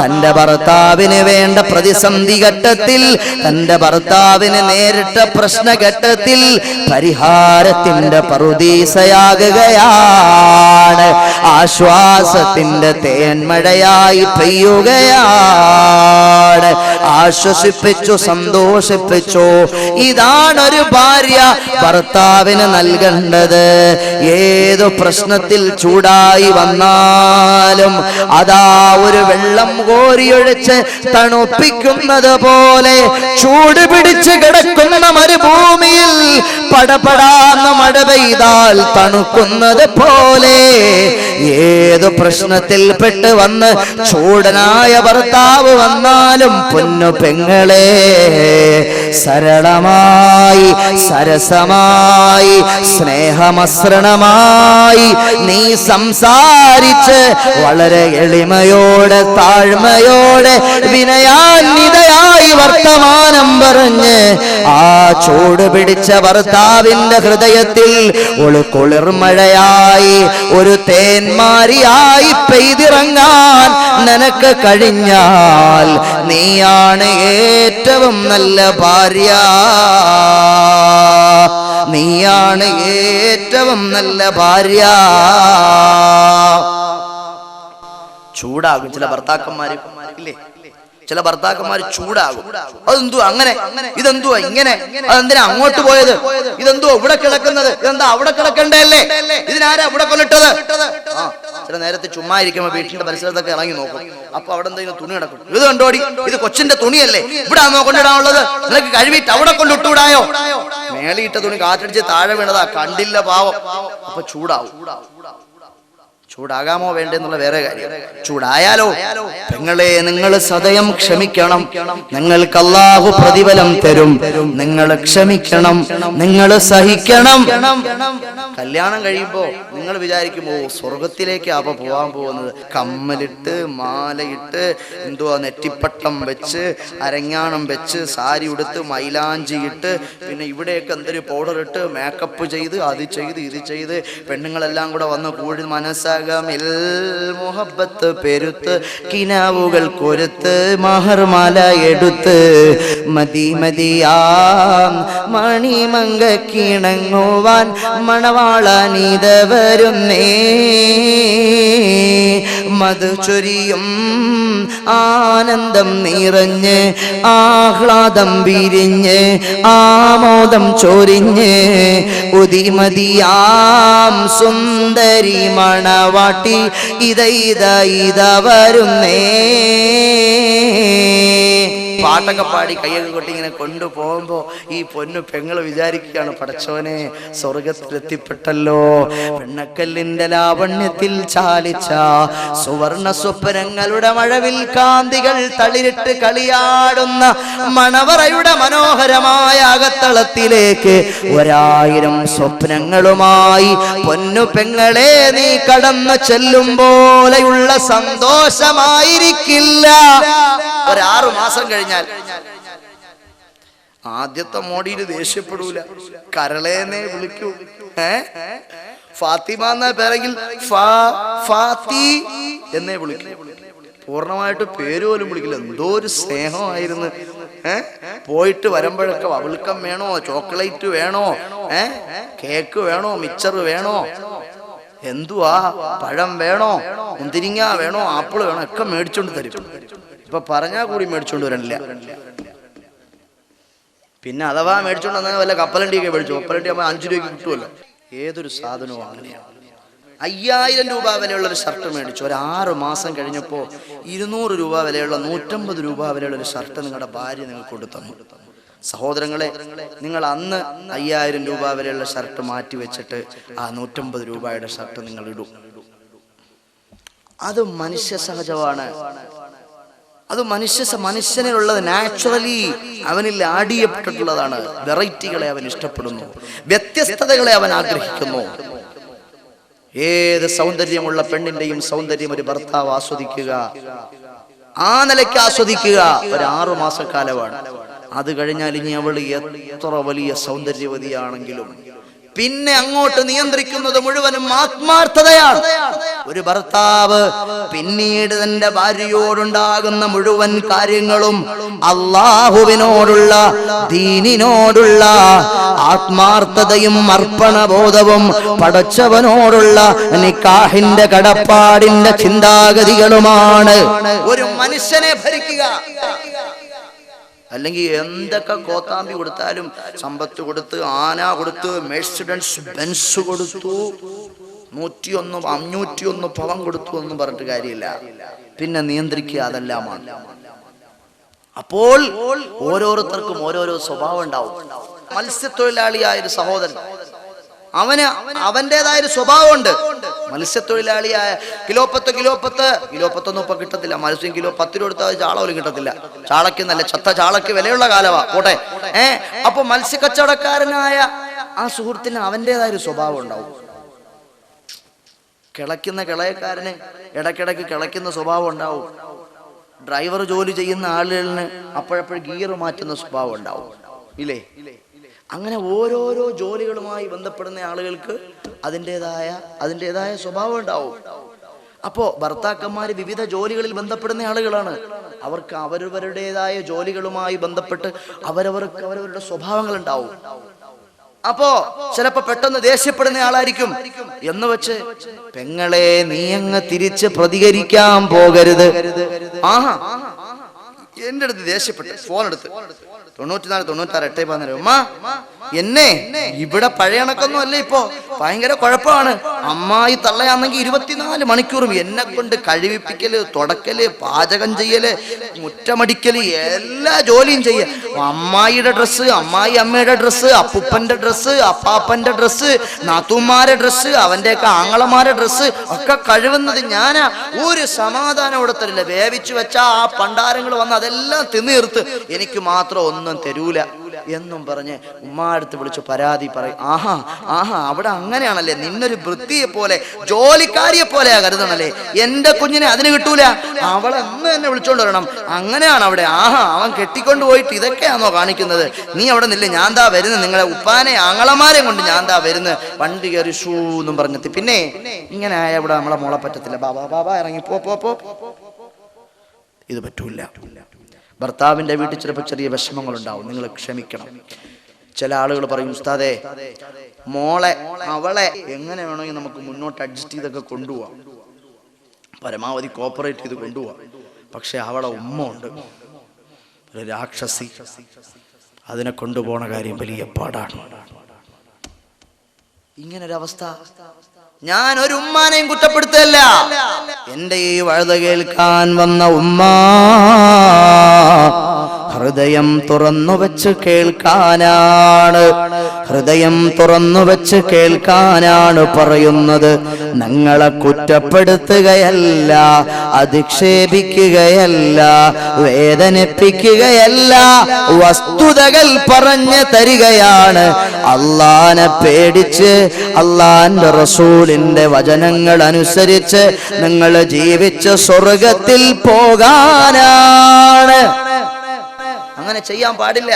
തന്റെ ഭർത്താവിന് വേണ്ട പ്രതിസന്ധി ഘട്ടത്തിൽ, തന്റെ ഭർത്താവിന് നേരിട്ട പ്രശ്നഘട്ടത്തിൽ പരിഹാരത്തിന്റെ പറുദീസയാകുകയാണ്, ആശ്വാസത്തിന്റെ തേന്മഴയായി പെയ്യുകയാണ്. ആശ്വസിപ്പിച്ചു, സന്തോഷിപ്പിച്ചു. ഇതാണ് ഒരു ഭാര്യ ഭർത്താവിന് നൽകേണ്ടത്. ഏതു പ്രശ്നത്തിൽ ചൂടായി വന്നാലും അതാ ഒരു വെള്ളം കോരിയൊഴിച്ച് തണുപ്പിക്കുന്നത് പോലെ, ചൂട് പിടിച്ച് കിടക്കുന്ന മരുഭൂമിയിൽ പടപടാന്ന് മഴ പെയ്താൽ തണുക്കുന്നത് പോലെ, ഏതു പ്രശ്നത്തിൽ പെട്ട് വന്ന് ചൂടനായ ഭർത്താവ് വന്നാലും പൊന്നു പെങ്ങളെ, സരളമായി സരസമായി സ്നേഹമസൃണമായി നീ സംസാരിച്ച് വളരെ എളിമയോടെ താഴ്മയോടെ വിനയാന്വിതയായി വർത്തമാനം പറഞ്ഞ് ആ ചൂട് പിടിച്ച ഭർത്താവിന്റെ ഹൃദയത്തിൽ ഒരു കുളിർമഴയായി, ഒരു തേന്മാരിയായി പെയ്തിറങ്ങാൻ നിനക്ക് കഴിഞ്ഞാൽ നീയാണ് ഏറ്റവും നല്ല ഭാര്യ, നീയാണ് ഏറ്റവും നല്ല ഭാര്യ. ചൂടാകും ചില ഭർത്താക്കന്മാര് ഇല്ലേ, ചില ഭർത്താക്കന്മാർ ചൂടാകും. അതെന്തുവാ അങ്ങനെ, ഇതെന്തുവാ ഇങ്ങനെ, അതെന്തിനാ അങ്ങോട്ട് പോയത്, ഇതെന്തുവാ ഇവിടെ കിടക്കുന്നത്, ഇതെന്താ അവിടെ കിടക്കണ്ടല്ലേ, ഇതിനാരാ ഇവിടെ കൊണ്ടിട്ടത്. ചില നേരത്തെ ചുമ്മാ ഇരിക്കുമ്പോ വീട്ടിന്റെ പരിസരത്തൊക്കെ ഇറങ്ങി നോക്കും. അപ്പൊ അവിടെ എന്തെങ്കിലും തുണി കിടക്കും. ഇത് കണ്ടോടി, ഇത് കൊച്ചിന്റെ തുണിയല്ലേ, ഇവിടെ ആണോ കൊണ്ടിടാനുള്ളത്, നിനക്ക് കഴുകിയിട്ട് അവിടെ കൊണ്ടിട്ടൂടായോ. മേളിയിട്ട തുണി കാറ്റടിച്ച് താഴെ വീണതാ, കണ്ടില്ല പാവം. അപ്പൊ ചൂടാവും. ചൂടാകാമോ വേണ്ടെന്നുള്ള വേറെ കാര്യം. ചൂടായാലോ പെങ്ങളെ, നിങ്ങൾ സദയം ക്ഷമിക്കണം, നിങ്ങൾക്ക് അല്ലാഹു പ്രതിഫലം തരും. നിങ്ങൾ ക്ഷമിക്കണം, നിങ്ങൾ സഹിക്കണം. കല്യാണം കഴിയുമ്പോ നിങ്ങൾ വിചാരിക്കുമ്പോ സ്വർഗത്തിലേക്ക് അപ്പൊ പോവാൻ പോകുന്നത്, കമ്മലിട്ട് മാലയിട്ട് എന്തുവാ നെറ്റിപ്പട്ടം വെച്ച് അരഞ്ഞാണം വെച്ച് സാരി ഉടുത്ത് മൈലാഞ്ചി ഇട്ട് പിന്നെ ഇവിടെയൊക്കെ എന്തൊരു പൗഡർ ഇട്ട് മേക്കപ്പ് ചെയ്ത് അത് ചെയ്ത് ഇത് ചെയ്ത് പെണ്ണുങ്ങളെല്ലാം കൂടെ വന്ന് കൂടി മനസ്സാകമിൽ മുഹബത്ത് പെരുത്ത് കിനാവുകൾ കൊരുത്ത് മഹർമാല എടുത്ത് മതി മതിയാം മണിമങ്ക കിണങ്ങുവാൻ മണവാളനീത വരുന്നേ. മധുചൊരിയും ആനന്ദം നിറഞ്ഞ് ആഹ്ലാദം വിരിഞ്ഞ് ആമോദം ചൊരിഞ്ഞ് ഉദിമതിയാം സുന്ദരി മണവാട്ടി ഇത വരുന്നേ. പാട്ടൊക്കെ പാടി കയ്യൊക്കെ കൊട്ടി ഇങ്ങനെ കൊണ്ടുപോകുമ്പോ ഈ പൊന്നു പെങ്ങള് വിചാരിക്കുകയാണ്, പടച്ചോനെ സ്വർഗത്തിലെത്തിപ്പെട്ടല്ലോ. പെണ്ണക്കല്ലിന്റെ ലാവണ്യത്തിൽ ചാലിച്ച സുവർണ സ്വപ്നങ്ങളുടെ മഴവിൽ കാന്തികൾ തളിരിട്ട് കളിയാടുന്ന മണവറയുടെ മനോഹരമായ അകത്തളത്തിലേക്ക് 1000 സ്വപ്നങ്ങളുമായി പൊന്നു പെങ്ങളെ നീ കടന്നു ചെല്ലും പോലെയുള്ള സന്തോഷമായിരിക്കില്ല. 6 മാസം കഴിഞ്ഞാൽ ആദ്യത്തെ മോഡിയിൽ ദേഷ്യപ്പെടൂല, കരളേനെ വിളിക്കൂ. ഫാത്തിമ എന്ന പേരെങ്കിൽ ഫാത്തി എന്നേ വിളിക്കൂ. പൂർണ്ണമായിട്ട് പേര് പോലും വിളിക്കില്ല. എന്തോ ഒരു സ്നേഹമായിരുന്നു. പോയിട്ട് വരുമ്പോഴൊക്കെ അവൾക്കം വേണോ, ചോക്ലേറ്റ് വേണോ, കേക്ക് വേണോ, മിച്ചർ വേണോ, എന്തുവാ പഴം വേണോ, മുന്തിരിങ്ങ വേണോ, ആപ്പിള് വേണോ ഒക്കെ മേടിച്ചോണ്ട് തരും. ഇപ്പൊ പറഞ്ഞാൽ കൂടി മേടിച്ചോണ്ട് വരണില്ല. പിന്നെ അഥവാ മേടിച്ചോണ്ട് വന്നാൽ വല്ല കപ്പലണ്ടിയൊക്കെ മേടിച്ചു. കപ്പലണ്ടി ആകുമ്പോൾ 5 രൂപയ്ക്ക് കിട്ടുമല്ലോ. ഏതൊരു സാധനവും അങ്ങനെയാണ്. 5000 രൂപ വിലയുള്ള ഒരു ഷർട്ട് മേടിച്ചു. 6 മാസം കഴിഞ്ഞപ്പോൾ 200 രൂപ വിലയുള്ള 150 രൂപ വിലയുള്ള ഒരു ഷർട്ട് നിങ്ങളുടെ ഭാര്യ നിങ്ങൾക്ക് കൊണ്ടുതന്നു. സഹോദരങ്ങളെ, നിങ്ങൾ അന്ന് 5000 രൂപ വിലയുള്ള ഷർട്ട് മാറ്റി വെച്ചിട്ട് ആ 150 രൂപയുടെ ഷർട്ട് നിങ്ങൾ ഇടും. അത് മനുഷ്യ സഹജമാണ്. അത് മനുഷ്യനുള്ളത് നാച്ചുറലി അവനിൽ ആഡ് ചെയ്യപ്പെട്ടിട്ടുള്ളതാണ്. വെറൈറ്റികളെ അവൻ ഇഷ്ടപ്പെടുന്നു, വ്യത്യസ്തതകളെ അവൻ ആഗ്രഹിക്കുന്നു. ഏത് സൗന്ദര്യമുള്ള പെണ്ണിന്റെയും സൗന്ദര്യം ഒരു ഭർത്താവ് ആസ്വദിക്കുക, ആ നിലയ്ക്ക് ആസ്വദിക്കുക 6 മാസക്കാലമാണ്. അത് കഴിഞ്ഞാൽ ഇനി അവൾ എത്ര വലിയ സൗന്ദര്യവതിയാണെങ്കിലും പിന്നെ അങ്ങോട്ട് നിയന്ത്രിക്കുന്നത് മുഴുവനും ആത്മാർത്ഥതയാണ്. ഒരു ഭർത്താവ് പിന്നീട് തന്റെ ഭാര്യയോടുണ്ടാകുന്ന മുഴുവൻ കാര്യങ്ങളും അള്ളാഹുവിനോടുള്ള ദീനിനോടുള്ള ആത്മാർത്ഥതയും അർപ്പണബോധവും പടച്ചവനോടുള്ള നിക്കാഹിന്റെ കടപ്പാടിന്റെ ചിന്താഗതികളുമാണ് ഒരു മനുഷ്യനെ ഭരിക്കുക. അല്ലെങ്കിൽ എന്തൊക്കെ കോത്താമ്പി കൊടുത്താലും, സമ്പത്ത് കൊടുത്ത്, ആന കൊടുത്ത്, മെഴ്സിഡൻസ് ബെൻസ് കൊടുത്തു, 101 501 പവൻ കൊടുത്തു എന്നും പറഞ്ഞിട്ട് കാര്യമില്ല. പിന്നെ നിയന്ത്രിക്കുക അതെല്ലാമാണ്. അപ്പോൾ ഓരോരുത്തർക്കും ഓരോരോ സ്വഭാവം ഉണ്ടാവും. മത്സ്യത്തൊഴിലാളിയായ ഒരു സഹോദരൻ, അവന് അവൻ്റെതായൊരു സ്വഭാവമുണ്ട്. മത്സ്യത്തൊഴിലാളിയായ കിലോപ്പത്തൊന്നും ഇപ്പൊ കിട്ടത്തില്ല. മത്സ്യം കിലോ 10 രൂപ കൊടുത്താൽ ചാള പോലും കിട്ടത്തില്ല. ചാളയ്ക്ക് നല്ല ചത്ത ചാളയ്ക്ക് വിലയുള്ള കാലമാ പോട്ടെ. അപ്പൊ മത്സ്യക്കച്ചവടക്കാരനായ ആ സുഹൃത്തിന് അവൻ്റെതായൊരു സ്വഭാവം ഉണ്ടാവും. കിളയക്കാരന് ഇടയ്ക്കിടയ്ക്ക് കിളയ്ക്കുന്ന സ്വഭാവം ഉണ്ടാവും. ഡ്രൈവർ ജോലി ചെയ്യുന്ന ആളുകളിന് അപ്പോഴപ്പോഴും ഗിയർ മാറ്റുന്ന സ്വഭാവം ഉണ്ടാവും, ഇല്ലേ? അങ്ങനെ ഓരോരോ ജോലികളുമായി ബന്ധപ്പെടുന്ന ആളുകൾക്ക് അതിൻ്റെതായ സ്വഭാവം ഉണ്ടാവും. അപ്പോ ഭർത്താക്കന്മാര് വിവിധ ജോലികളിൽ ബന്ധപ്പെടുന്ന ആളുകളാണ്. അവർക്ക് അവരവരുടേതായ ജോലികളുമായി ബന്ധപ്പെട്ട് അവരവരുടെ സ്വഭാവങ്ങൾ ഉണ്ടാവും. അപ്പോ ചിലപ്പോ പെട്ടെന്ന് ദേഷ്യപ്പെടുന്ന ആളായിരിക്കും. എന്ന് വെച്ച് പെങ്ങളെ നീ അങ്ങ് തിരിച്ച് പ്രതികരിക്കാൻ പോകരുത്. ആഹാ, എന്റെ അടുത്ത് ദേഷ്യപ്പെട്ട് ഫോൺ എടുത്ത് 94 96 8 ഉമ്മ എന്നെ ഇവിടെ പഴയ കണക്കൊന്നും അല്ല, ഇപ്പോ ഭയങ്കര കുഴപ്പമാണ്. അമ്മായി തള്ളയാണെങ്കിൽ 24 മണിക്കൂറും എന്നെ കൊണ്ട് കഴിവിപ്പിക്കല്, തുടക്കല്, പാചകം ചെയ്യല്, മുറ്റമടിക്കല്, എല്ലാ ജോലിയും ചെയ്യ. അമ്മായിയുടെ ഡ്രസ്സ്, അമ്മയുടെ ഡ്രസ്സ്, അപ്പൂപ്പന്റെ ഡ്രസ്സ്, അപ്പാപ്പന്റെ ഡ്രസ്സ്, നാത്തൂമാരുടെ ഡ്രസ്സ്, അവന്റെയൊക്കെ ആങ്ങളമാരുടെ ഡ്രസ്സ് ഒക്കെ കഴിവുന്നത് ഞാനാ. ഒരു സമാധാനം ഇവിടെ തരില്ല. വേവിച്ചു വെച്ച ആ പണ്ടാരങ്ങൾ വന്ന് അതെല്ലാം തിന്നീർത്ത് എനിക്ക് മാത്രം ഒന്നും തരൂല എന്നും പറഞ്ഞ് ഉമ്മാടുത്ത് വിളിച്ച് പരാതി പറയും. ആഹാ അവിടെ അങ്ങനെയാണല്ലേ, നിന്നൊരു വൃത്തിയെ പോലെ ജോലിക്കാരിയെ പോലെയാ കരുതണല്ലേ. എന്റെ കുഞ്ഞിനെ അതിന് കിട്ടൂല, അവളെ അന്ന് തന്നെ വിളിച്ചോണ്ട് വരണം. അങ്ങനെയാണ് അവിടെ. ആഹാ, അവൻ കെട്ടിക്കൊണ്ട് പോയിട്ട് ഇതൊക്കെയാണോ കാണിക്കുന്നത്? നീ അവിടെ നില്ല, ഞാൻ ദാ വരുന്നത്, നിങ്ങളെ ഉപ്പാനെ ആങ്ങളമാരെ കൊണ്ട് ഞാൻ ദാ വരുന്നത്, വണ്ടി കയറി ഷൂ എന്നും പറഞ്ഞെത്തി. പിന്നെ ഇങ്ങനെ ആയ ഇവിടെ നമ്മളെ മോളെ പറ്റത്തില്ല. ബാബാ ഇറങ്ങി പോ. ഇത് പറ്റൂല. ഭർത്താവിന്റെ വീട്ടിൽ ചിലപ്പോൾ ചെറിയ വിഷമങ്ങൾ ഉണ്ടാവും, നിങ്ങൾ ക്ഷമിക്കണം. ചില ആളുകൾ പറയും, ഉസ്താദേ മോളെ അവളെ എങ്ങനെ വേണമെങ്കിൽ നമുക്ക് മുന്നോട്ട് അഡ്ജസ്റ്റ് ചെയ്തൊക്കെ കൊണ്ടുപോവാം, പരമാവധി കോപ്പറേറ്റ് ചെയ്ത് കൊണ്ടുപോവാം. പക്ഷെ അവളെ ഉമ്മ ഉണ്ട്, ഒരു രാക്ഷസി, അതിനെ കൊണ്ടുപോണ കാര്യം വലിയ പാടാണ്. ഇങ്ങനൊരവസ്ഥ ഞാൻ ഒരു ഉമ്മാനെയും കുറ്റപ്പെടുത്തല്ല. എന്റെ ഈ വഴുത കേൾക്കാൻ വന്ന ഉമ്മ ഹൃദയം തുറന്നു വെച്ച് കേൾക്കാനാണ്, പറയുന്നത്. ഞങ്ങളെ കുറ്റപ്പെടുത്തുകയല്ല, അധിക്ഷേപിക്കുകയല്ല, വേദനിപ്പിക്കുകയല്ല, വസ്തുതകൾ പറഞ്ഞു തരികയാണ്. അള്ളാനെ പേടിച്ച് അള്ളാന്റെ റസൂലിന്റെ വചനങ്ങൾ അനുസരിച്ച് നിങ്ങൾ ജീവിച്ച് സ്വർഗത്തിൽ പോകാനാണ്. അങ്ങനെ ചെയ്യാൻ പാടില്ല.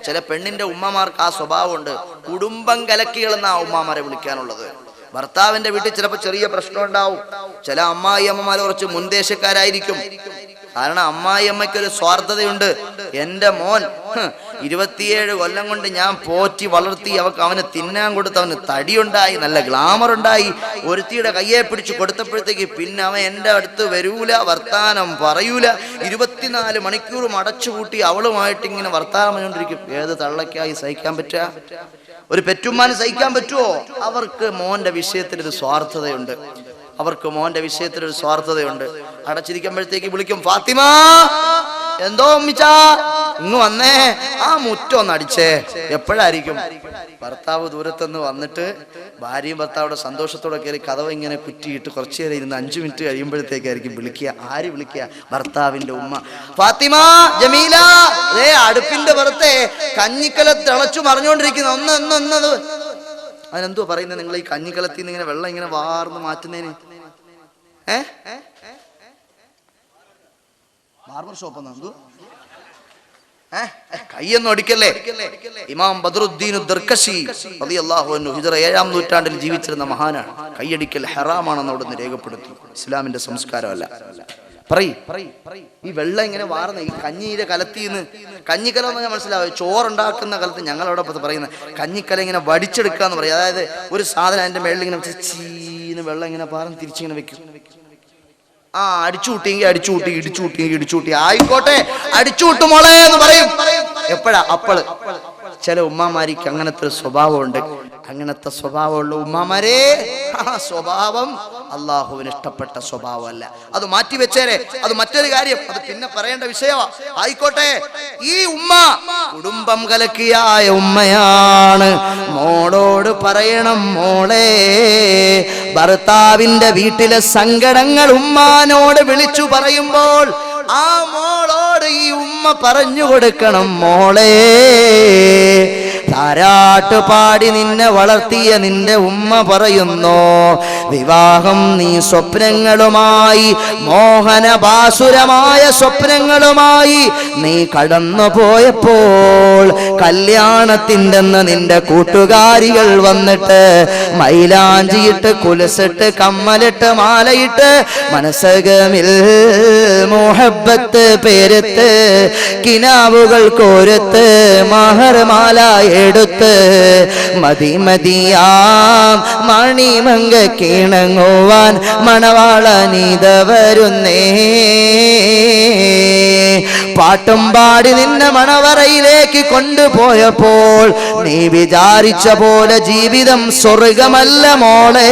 ചില പെണ്ണിന്റെ ഉമ്മമാർക്ക് ആ സ്വഭാവമുണ്ട്. കുടുംബം കലക്കികളെന്ന ആ ഉമ്മമാരെ വിളിക്കാനുള്ളത്. ഭർത്താവിന്റെ വീട്ടിൽ ചിലപ്പോൾ ചെറിയ പ്രശ്നം ഉണ്ടാവും. ചില അമ്മായി അമ്മമാർ കുറച്ച് മുൻദേശക്കാരായിരിക്കും. കാരണം അമ്മായി അമ്മയ്ക്കൊരു സ്വാർത്ഥതയുണ്ട്. എന്റെ മോൻ 27 കൊല്ലം കൊണ്ട് ഞാൻ പോറ്റി വളർത്തി, അവന് തിന്നാൻ കൊടുത്ത് അവന് തടിയുണ്ടായി, നല്ല ഗ്ലാമർ ഉണ്ടായി. ഒരുത്തിയുടെ കയ്യെ പിടിച്ച് കൊടുത്തപ്പോഴത്തേക്ക് പിന്നെ അവൻ എൻ്റെ അടുത്ത് വരൂല, വർത്താനം പറയൂല. 24 മണിക്കൂറും അടച്ചുപൂട്ടി അവളുമായിട്ട് ഇങ്ങനെ വർത്താനം പറഞ്ഞുകൊണ്ടിരിക്കും. ഏത് തള്ളക്കായി സഹിക്കാൻ പറ്റുക? ഒരു പെറ്റുമ്മാന് സഹിക്കാൻ പറ്റുമോ? അവർക്ക് മോന്റെ വിഷയത്തിലൊരു സ്വാർത്ഥതയുണ്ട്. അടച്ചിരിക്കുമ്പോഴത്തേക്ക് വിളിക്കും, ഫാത്തിമ എന്തോ ഉമ്മിച്ചാ ഇങ്ങ് വന്നേ, ആ മുറ്റം ഒന്ന് അടിച്ചേ. എപ്പോഴായിരിക്കും? ഭർത്താവ് ദൂരത്തുനിന്ന് വന്നിട്ട് ഭാര്യയും ഭർത്താവിടെ സന്തോഷത്തോടെ കയറി കതവ് ഇങ്ങനെ കുറ്റിയിട്ട് കുറച്ചു നേരം ഇരുന്ന് 5 മിനിറ്റ് കഴിയുമ്പോഴത്തേക്കായിരിക്കും വിളിക്കുക. ആര് വിളിക്കുക? ഭർത്താവിന്റെ ഉമ്മ. ഫാത്തിമ, ജമീല, അടുപ്പിന്റെ പുറത്തെ കഞ്ഞിക്കല തിളച്ചു മറിഞ്ഞുകൊണ്ടിരിക്കുന്നു, ഒന്ന്. അതിനെന്തോ പറയുന്നത്? നിങ്ങൾ ഈ കഞ്ഞിക്കലത്തിൽ നിന്ന് ഇങ്ങനെ വെള്ളം ഇങ്ങനെ വാർന്ന് മാറ്റുന്നതിന് ബാർബർ ഷോപ്പ് എന്തോ കയ്യൊന്നും അടിക്കല്ലേ. ഇമാം ബദ്രുദ്ദീൻ ദർകശി റളിയല്ലാഹു അൻഹു ഹിജ്റ 7-ാം നൂറ്റാണ്ടിൽ ജീവിച്ചിരുന്ന മഹാനാണ്. കൈയടിക്കൽ ഹറാമാണെന്ന് അവിടുന്ന് രേഖപ്പെടുത്തി. ഇസ്ലാമിന്റെ സംസ്കാരമല്ല. ഈ വെള്ളം ഇങ്ങനെ വാർന്ന ഈ കഞ്ഞിയിലെ കലത്തിന്ന്, കഞ്ഞിക്കലം എന്ന് മനസ്സിലാവും, ചോറുണ്ടാക്കുന്ന കാലത്ത് ഞങ്ങളവിടെ പറയുന്നത് കഞ്ഞിക്കല ഇങ്ങനെ വടിച്ചെടുക്കുക എന്ന് പറയും. അതായത് ഒരു സാധനം അതിന്റെ മേളിൽ ഇങ്ങനെ ചീന്ന് വെള്ളം ഇങ്ങനെ പാർന്ന് തിരിച്ചിങ്ങനെ വെക്കും. അടിച്ചുകൂട്ടിയെങ്കിൽ അടിച്ചുകൂട്ടി, ഇടിച്ചുകൂട്ടിയെങ്കിൽ ഇടിച്ചുകൂട്ടി, ആയിക്കോട്ടെ അടിച്ചുകൂട്ടു മോളെ എന്ന് പറയും. എപ്പോഴാ? അപ്പള്. ചില ഉമ്മാമാരിക്ക് അങ്ങനത്തെ സ്വഭാവമുണ്ട്. അങ്ങനത്തെ സ്വഭാവമുള്ള ഉമ്മാമാരെ, ആ സ്വഭാവം അള്ളാഹുവിന് ഇഷ്ടപ്പെട്ട സ്വഭാവമല്ല. അത് മാറ്റി വെച്ചേരെ, അത് മറ്റൊരു കാര്യം, അത് പിന്നെ പറയേണ്ട വിഷയമാ. ആയിക്കോട്ടെ, ഈ ഉമ്മ കുടുംബം കലക്കിയായ ഉമ്മയാണ്. മോളോട് പറയണം, മോളെ, ഭർത്താവിന്റെ വീട്ടിലെ സങ്കടങ്ങൾ ഉമ്മാനോട് വിളിച്ചു പറയുമ്പോൾ ആ മോളോട് ഈ ഉമ്മ പറഞ്ഞു കൊടുക്കണം, മോളെ, താരാട്ട് പാടി നിന്നെ വളർത്തിയ നിന്റെ ഉമ്മ പറയുന്നു, വിവാഹം നീ സ്വപ്നങ്ങളുമായി, മോഹനഭാസുരമായ സ്വപ്നങ്ങളുമായി നീ കടന്നു പോയപ്പോൾ കല്യാണത്തിൻ്റെ നിന്റെ കൂട്ടുകാരികൾ വന്നിട്ട് മൈലാഞ്ചിയിട്ട് കുലസിട്ട് കമ്മലിട്ട് മാലയിട്ട് മനസ്സകമിൽ മുഹബ്ബത്ത് പേരത്ത് കിനാവുകൾ കോരത്ത് മഹർമാല എടുത്ത് മതിമതിയാം മണിമങ്ക കിണങ്ങുവാൻ മണവാളനീത വരുന്നേ. പാട്ടും പാടി നിന്നെ മണവറയിലേക്ക് കൊണ്ടുപോയപ്പോൾ നീ വിചാരിച്ച പോലെ ജീവിതം സ്വർഗമല്ല മോളെ.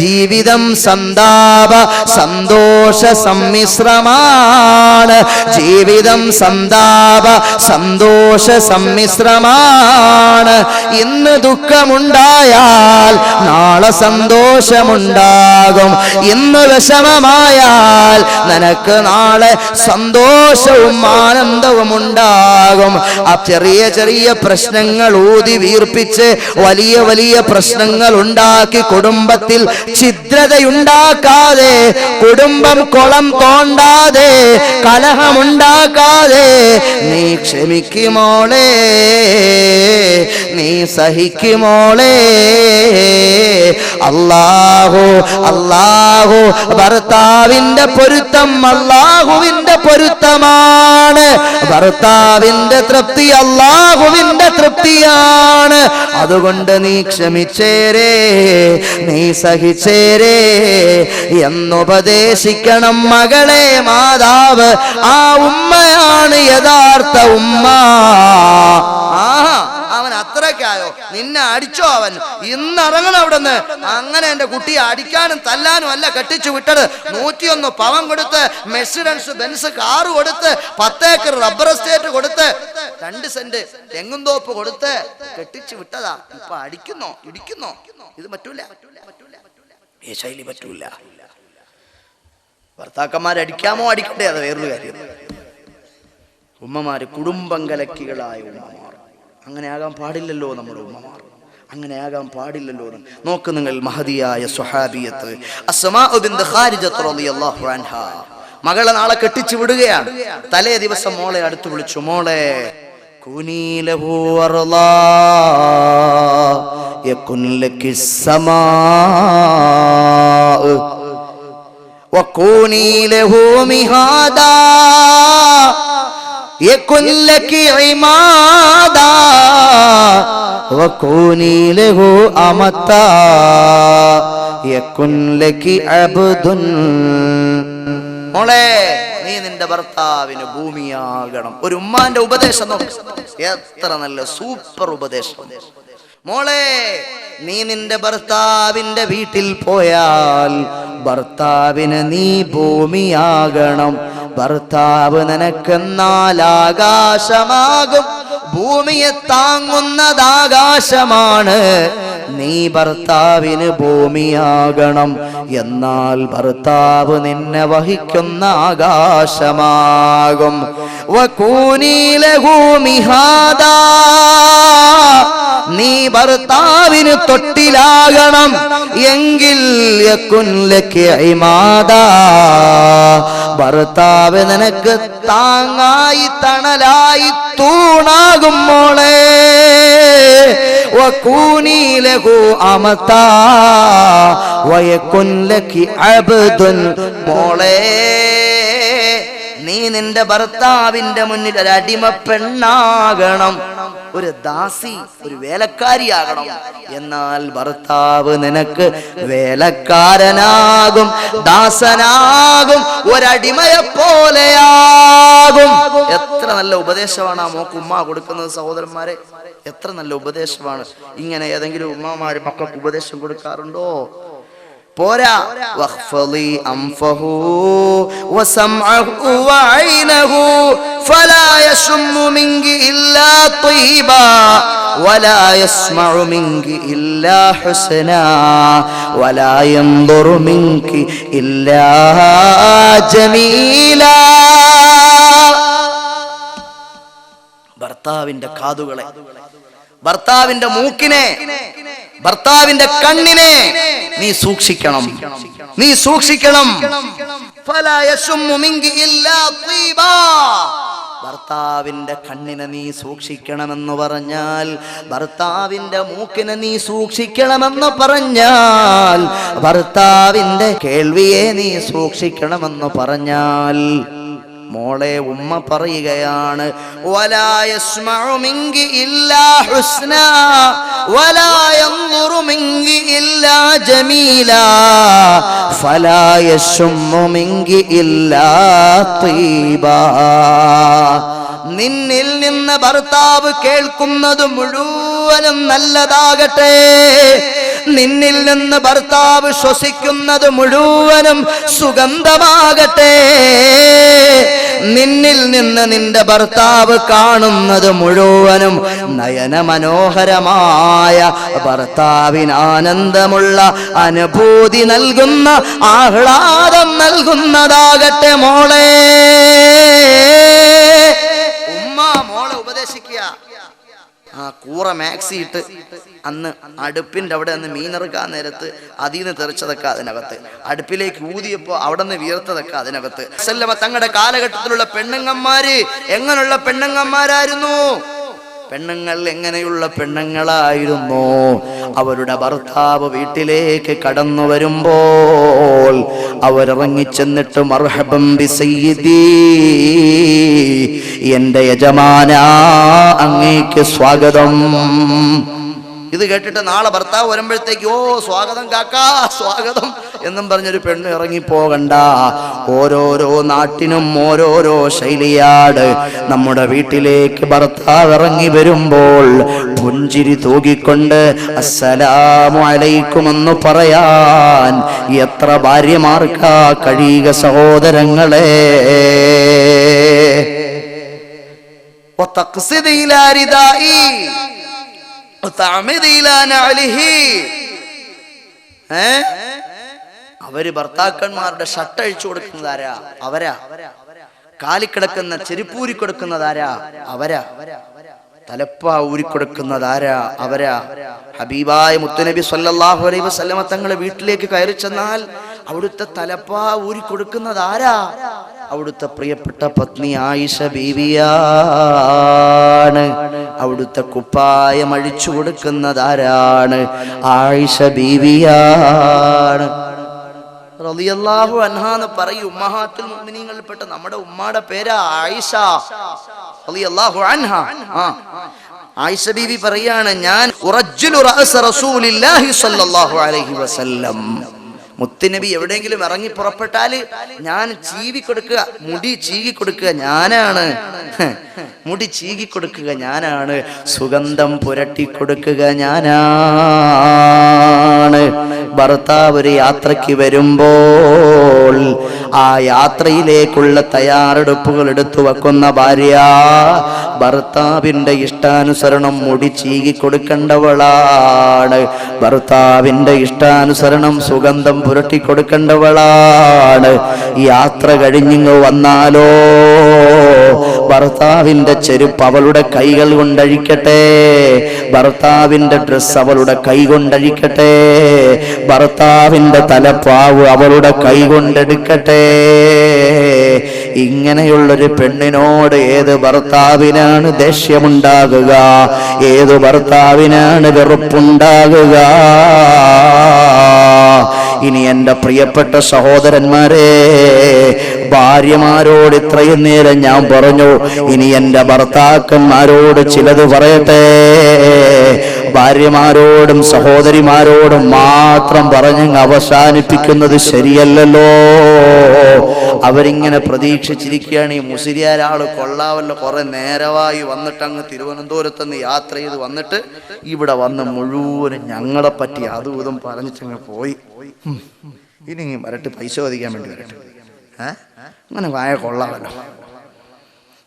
ജീവിതം സന്താപ സന്തോഷ സമ്മിശ്രമാണ്. ജീവിതം സന്താപ സന്തോഷ സമ്മിശ്രമാണ്. ഇന്ന് ദുഃഖമുണ്ടായാൽ നാളെ സന്തോഷമുണ്ടാകും. ഇന്ന് വിഷമമായാൽ നിനക്ക് നാളെ സന്തോഷവും ആനന്ദവും ഉണ്ടാകും. ആ ചെറിയ ചെറിയ പ്രശ്നങ്ങൾ ഊതി വീർപ്പിച്ച് വലിയ വലിയ പ്രശ്നങ്ങൾ ഉണ്ടാക്കി കുടുംബത്തിൽ ഛിദ്രതയുണ്ടാക്കാതെ, കുടുംബം കുളം തോണ്ടാതെ, കലഹമുണ്ടാക്കാതെ നീ ക്ഷമിക്കുമോളെ, നീ സഹിക്കുമോളെ. അല്ലാഹു അല്ലാഹു ഭർത്താവിന്റെ പൊരുത്തം അല്ലാഹുവിന്റെ പൊരുത്തമാണ്. ഭർത്താവിന്റെ തൃപ്തി അല്ലാഹുവിന്റെ തൃപ്തിയാണ്. അതുകൊണ്ട് നീ ക്ഷമിച്ചേരേ, നീ സഹിച്ചേരേ എന്നുപദേശിക്കണം മകളെ. മാതാവ് ആ ഉമ്മയാണ് യഥാർത്ഥ ഉമ്മ. അവൻ അത്രയ്ക്കായോ? നിന്നെ അടിച്ചോ അവൻ? ഇന്നിറങ്ങണം അവിടുന്ന്. അങ്ങനെ എന്റെ കുട്ടിയെ അടിക്കാനും തല്ലാനും അല്ല കെട്ടിച്ചു വിട്ടത്. 101 പവൻ കൊടുത്ത്, മെഴ്സിഡൻസ് ബെൻസ് കാറ് കൊടുത്ത്, 10 ഏക്കർ റബ്ബർ എസ്റ്റേറ്റ് കൊടുത്ത്, 2 സെന്റ് തെങ്ങുംതോപ്പ് കൊടുത്ത് കെട്ടിച്ചു വിട്ടതാ. ഇപ്പൊ അടിക്കുന്നോ ഇടിക്കുന്നോ? ഇത് പറ്റൂല, ഈ ശൈലി പറ്റൂല. ഭർത്താക്കന്മാരടിക്കാമോ അടിക്കട്ടെ, അത് വേറൊരു കാര്യം. ഉമ്മമാര് കുടുംബം കലക്കികളായ ഉമ്മമാർ, അങ്ങനെ ആകാൻ പാടില്ലല്ലോ. നമ്മുടെ ഉമ്മമാർ അങ്ങനെ ആകാൻ പാടില്ലല്ലോ. നോക്ക് നിങ്ങൾ, മഹദിയായ സ്വഹാബിയത്ത് അസ്മാ ബിൻത് ഖാരിജത്ത് റളിയല്ലാഹു അൻഹാ മകളെ നാളെ കെട്ടിച്ചു വിടുകയാണ്. തലേ ദിവസം മോളെ അടുത്ത് വിളിച്ചു, മോളെ, കുനീ ലഹു അർളാ യകുൻ ലകി സമാ വകുനീ ലഹു മിഹാദാ യകുൻ ലകി ഇമാദാ വകുനീ ലഹു അമതാ യകുൻ ലകി അബ്ദുൻ. മോളെ, നീ നിന്റെ ഭർത്താവിന് ഭൂമിയാകണം. ഒരു ഉമ്മാന്റെ ഉപദേശം നോക്ക്, എത്ര നല്ല സൂപ്പർ ഉപദേശം. മോളെ, നീ നിന്റെ ഭർത്താവിന്റെ വീട്ടിൽ പോയാൽ ഭർത്താവിന് നീ ഭൂമിയാകണം. ഭർത്താവ് നിനക്കെന്നാൽ ആകാശമാകും. ഭൂമിയെ താങ്ങുന്നതാകാശമാണ്. നീ ഭർത്താവിന് ഭൂമിയാകണം. എന്നാൽ ഭർത്താവ് നിന്നെ വഹിക്കുന്ന ആകാശമാകും. വകൂനീ ലഹു മിഹാദാ, നീ ഭർത്താവിന് തൊട്ടിലാകണം. എങ്കിൽ യകുൻ ലകി ഇമാദാ, ഭർത്താവ് നിനക്ക് താങ്ങായി തണലായി തൂണാകും മോളെ. വകൂനി ലഹു അമതാ വയകുൻ ലകി അബ്ദുൻ. മോളെ നീ നിന്റെ ഭർത്താവിന്റെ മുന്നിൽ ഒരു അടിമ പെണ്ണാകണം, ഒരു ദാസി, ഒരു വേലക്കാരിയാകണം. എന്നാൽ ഭർത്താവ് നിനക്ക് വേലക്കാരനാകും, ദാസനാകും, ഒരടിമയെ പോലെയാകും. എത്ര നല്ല ഉപദേശമാണ് ആ മോക്ക് ഉമ്മ കൊടുക്കുന്നത് സഹോദരന്മാരെ, എത്ര നല്ല ഉപദേശമാണ്. ഇങ്ങനെ ഏതെങ്കിലും ഉമ്മമാര് മക്കൾക്ക് ഉപദേശം കൊടുക്കാറുണ്ടോ? പോരാ. വഖ്ഫളി അൻഫഹു വസംഅഹു വഅയ്നഹു ഫലാ യശുമ്മു മിൻകി ഇല്ലാ ത്വയ്യിബാ വലാ യസ്മഉ മിൻകി ഇല്ലാ ഹുസ്നാ വലാ യൻദുറു മിൻകി ഇല്ലാ ജമീലാ. ഭർത്താവിന്റെ കാതുകളെ, ഭർത്താവിന്റെ മൂക്കിനെ, ഭർത്താവിന്റെ കണ്ണിനെ നീ സൂക്ഷിക്കണം, നീ സൂക്ഷിക്കണം. ഫലാ യശുമ്മു മിൻകി ഇല്ലാ ത്വയ്യിബാ. ഭർത്താവിന്റെ കണ്ണിനെ നീ സൂക്ഷിക്കണമെന്ന് പറഞ്ഞാൽ, ഭർത്താവിന്റെ മൂക്കിനെ നീ സൂക്ഷിക്കണമെന്ന് പറഞ്ഞാൽ, ഭർത്താവിന്റെ കേൾവിയെ നീ സൂക്ഷിക്കണമെന്ന് പറഞ്ഞാൽ, മോളെ ഉമ്മ പറയുകയാണ്, വലാ യസ്മഉ മിൻകി ഇല്ലാ ഹുസ്നാ വലാ യൻദുറു മിൻകി ഇല്ലാ ജമീലാ ഫലാ യശുമ്മു മിൻകി ഇല്ലാ ത്വയ്യിബാ. നിന്നിൽ നിന്ന് ഭർത്താവ് കേൾക്കുന്നത് മുഴുവനും നല്ലതാകട്ടെ, നിന്നിൽ നിന്ന് ഭർത്താവ് ശ്വസിക്കുന്നത് മുഴുവനും സുഗന്ധമാകട്ടെ, നിന്നിൽ നിന്ന് നിന്റെ ഭർത്താവ് കാണുന്നത് മുഴുവനും നയനമനോഹരമായ, ഭർത്താവിന് ആനന്ദമുള്ള അനുഭൂതി നൽകുന്ന, ആഹ്ലാദം നൽകുന്നതാകട്ടെ മോളെ. ഉമ്മ മോളെ ഉപദേശിക്കുക. ആ കൂറ മാക്സി ഇട്ട് അന്ന് അടുപ്പിന്റെ അവിടെ നിന്ന് മീനിറക്കാൻ നേരത്ത് അതിൽ നിന്ന് തെറിച്ചതൊക്കെ അതിനകത്ത്, അടുപ്പിലേക്ക് ഊതിയപ്പോ അവിടെ നിന്ന് വീർത്തതൊക്കെ അതിനകത്ത്. തങ്ങളുടെ കാലഘട്ടത്തിലുള്ള പെണ്ണുങ്ങന്മാര് എങ്ങനെയുള്ള പെണ്ണുങ്ങന്മാരായിരുന്നു? പെണ്ണുങ്ങൾ എങ്ങനെയുള്ള പെണ്ണുങ്ങളായിരുന്നു? അവരുടെ ഭർത്താവ് വീട്ടിലേക്ക് കടന്നു വരുമ്പോൾ അവരിറങ്ങിച്ചെന്നിട്ട് മർഹബം ബി സയ്യിദി, എന്റെ യജമാനാ അങ്ങേക്ക് സ്വാഗതം. ഇത് കേട്ടിട്ട് നാളെ ഭർത്താവ് വരുമ്പോഴത്തേക്ക്, ഓ സ്വാഗതം കാക്കാ സ്വാഗതം എന്നും പറഞ്ഞൊരു പെണ്ണ് ഇറങ്ങിപ്പോകണ്ട. ഓരോരോ നാട്ടിനും ഓരോരോ ശൈലിയാണ്. നമ്മുടെ വീട്ടിലേക്ക് ഭർത്താവ് ഇറങ്ങി വരുമ്പോൾ പുഞ്ചിരി തൂകിക്കൊണ്ട് അസ്സലാമു അലൈക്കും എന്ന് പറയാൻ എത്ര ഭാര്യമാർക്കാ കഴിയുക സഹോദരങ്ങളെ. അവര് ഭർത്താക്കന്മാരുടെ ഷർട്ട് അഴിച്ചു കൊടുക്കുന്നതാരാ? അവരാ. കാലിക്കിടക്കുന്ന ചെരുപ്പൂരി കൊടുക്കുന്നതാരാ? അവരാ. തലപ്പ ഊരിക്കൊടുക്കുന്നതാരാ? അവരാ. ഹബീബായ മുത്തുനബി സല്ലല്ലാഹു അലൈഹി വസല്ലമ തങ്ങളുടെ വീട്ടിലേക്ക് കയറി ചെന്നാൽ അവിടുത്തെ തലപ്പ ഊരിക്കൊടുക്കുന്നതാരാ? അവിടുത്തെ പ്രിയപ്പെട്ട പത്നി ആയിഷ ബീവിയാണ്. അവിടുത്തെ കുപ്പായം അഴിച്ചു കൊടുക്കുന്നതാരാണ്? ആയിഷ ബീവിയാണ് റളിയല്ലാഹു അൻഹാ എന്ന് പറയും. ഉമ്മഹാത്തുൽ മുഅ്മിനീങ്ങളിൽപ്പെട്ട നമ്മുടെ ഉമ്മാടെ പേരാ ആയിഷ റളിയല്ലാഹു അൻഹാ. ആയിഷ ബീവി പറയാണ്, ഞാൻ ഉറജ്ജിലു റഅസ റസൂലില്ലാഹി സ്വല്ലല്ലാഹു അലൈഹി വസല്ലം, മുത്തുനബി എവിടെയെങ്കിലും ഇറങ്ങി പുറപ്പെട്ടാല് ഞാൻ ചീവി കൊടുക്കുക, മുടി ചീകി കൊടുക്കുക ഞാനാണ്. മുടി ചീകി കൊടുക്കുക ഞാനാണ്, സുഗന്ധം പുരട്ടി കൊടുക്കുക ഞാനാണ്. ഭർത്താവ് ഒരു യാത്രയ്ക്ക് വരുമ്പോൾ ആ യാത്രയിലേക്കുള്ള തയ്യാറെടുപ്പുകൾ എടുത്തു വെക്കുന്ന ഭാര്യ ഭർത്താവിന്റെ ഇഷ്ടാനുസരണം മുടി ചീകി കൊടുക്കേണ്ടവളാണ്. ഭർത്താവിന്റെ ഇഷ്ടാനുസരണം സുഗന്ധം പുരട്ടി കൊടുക്കേണ്ടവളാണ്. യാത്ര കഴിഞ്ഞിങ്ങ് വന്നാലോ ഭർത്താവിന്റെ ചെരുപ്പ് അവളുടെ കൈകൾ കൊണ്ടഴിക്കട്ടെ, ഭർത്താവിന്റെ ഡ്രസ് അവളുടെ കൈ കൊണ്ടഴിക്കട്ടെ, ഭർത്താവിന്റെ തലപ്പാവ് അവളുടെ കൈ കൊണ്ടെടുക്കട്ടെ. ഇങ്ങനെയുള്ളൊരു പെണ്ണിനോട് ഏത് ഭർത്താവിനാണ് ദേഷ്യമുണ്ടാകുക? ഏത് ഭർത്താവിനാണ് വെറുപ്പുണ്ടാകുക? ഇനി എൻ്റെ പ്രിയപ്പെട്ട സഹോദരന്മാരെ, ഭാര്യമാരോട് ഇത്രയും നേരം ഞാൻ പറഞ്ഞു, ഇനി എൻ്റെ ഭർത്താക്കന്മാരോട് ചിലത് പറയട്ടെ. ഭാര്യമാരോടും സഹോദരിമാരോടും മാത്രം പറഞ്ഞ് അവസാനിപ്പിക്കുന്നത് ശരിയല്ലല്ലോ. അവരിങ്ങനെ പ്രതീക്ഷിച്ചിരിക്കുകയാണ്, ഈ മുസ്ലിയാരാള് കൊള്ളാവല്ലോ, കുറെ നേരമായി വന്നിട്ട് അങ്ങ് തിരുവനന്തപുരത്ത് നിന്ന് യാത്ര ചെയ്ത് വന്നിട്ട് ഇവിടെ വന്ന് മുഴുവനും ഞങ്ങളെ പറ്റി അതും ഇതും പറഞ്ഞിട്ടങ്ങ് പോയി. ഇനി വരട്ട് പൈസ ചോദിക്കാൻ വേണ്ടി വരട്ടെ. അങ്ങനെ വായ കൊള്ളാമല്ലോ.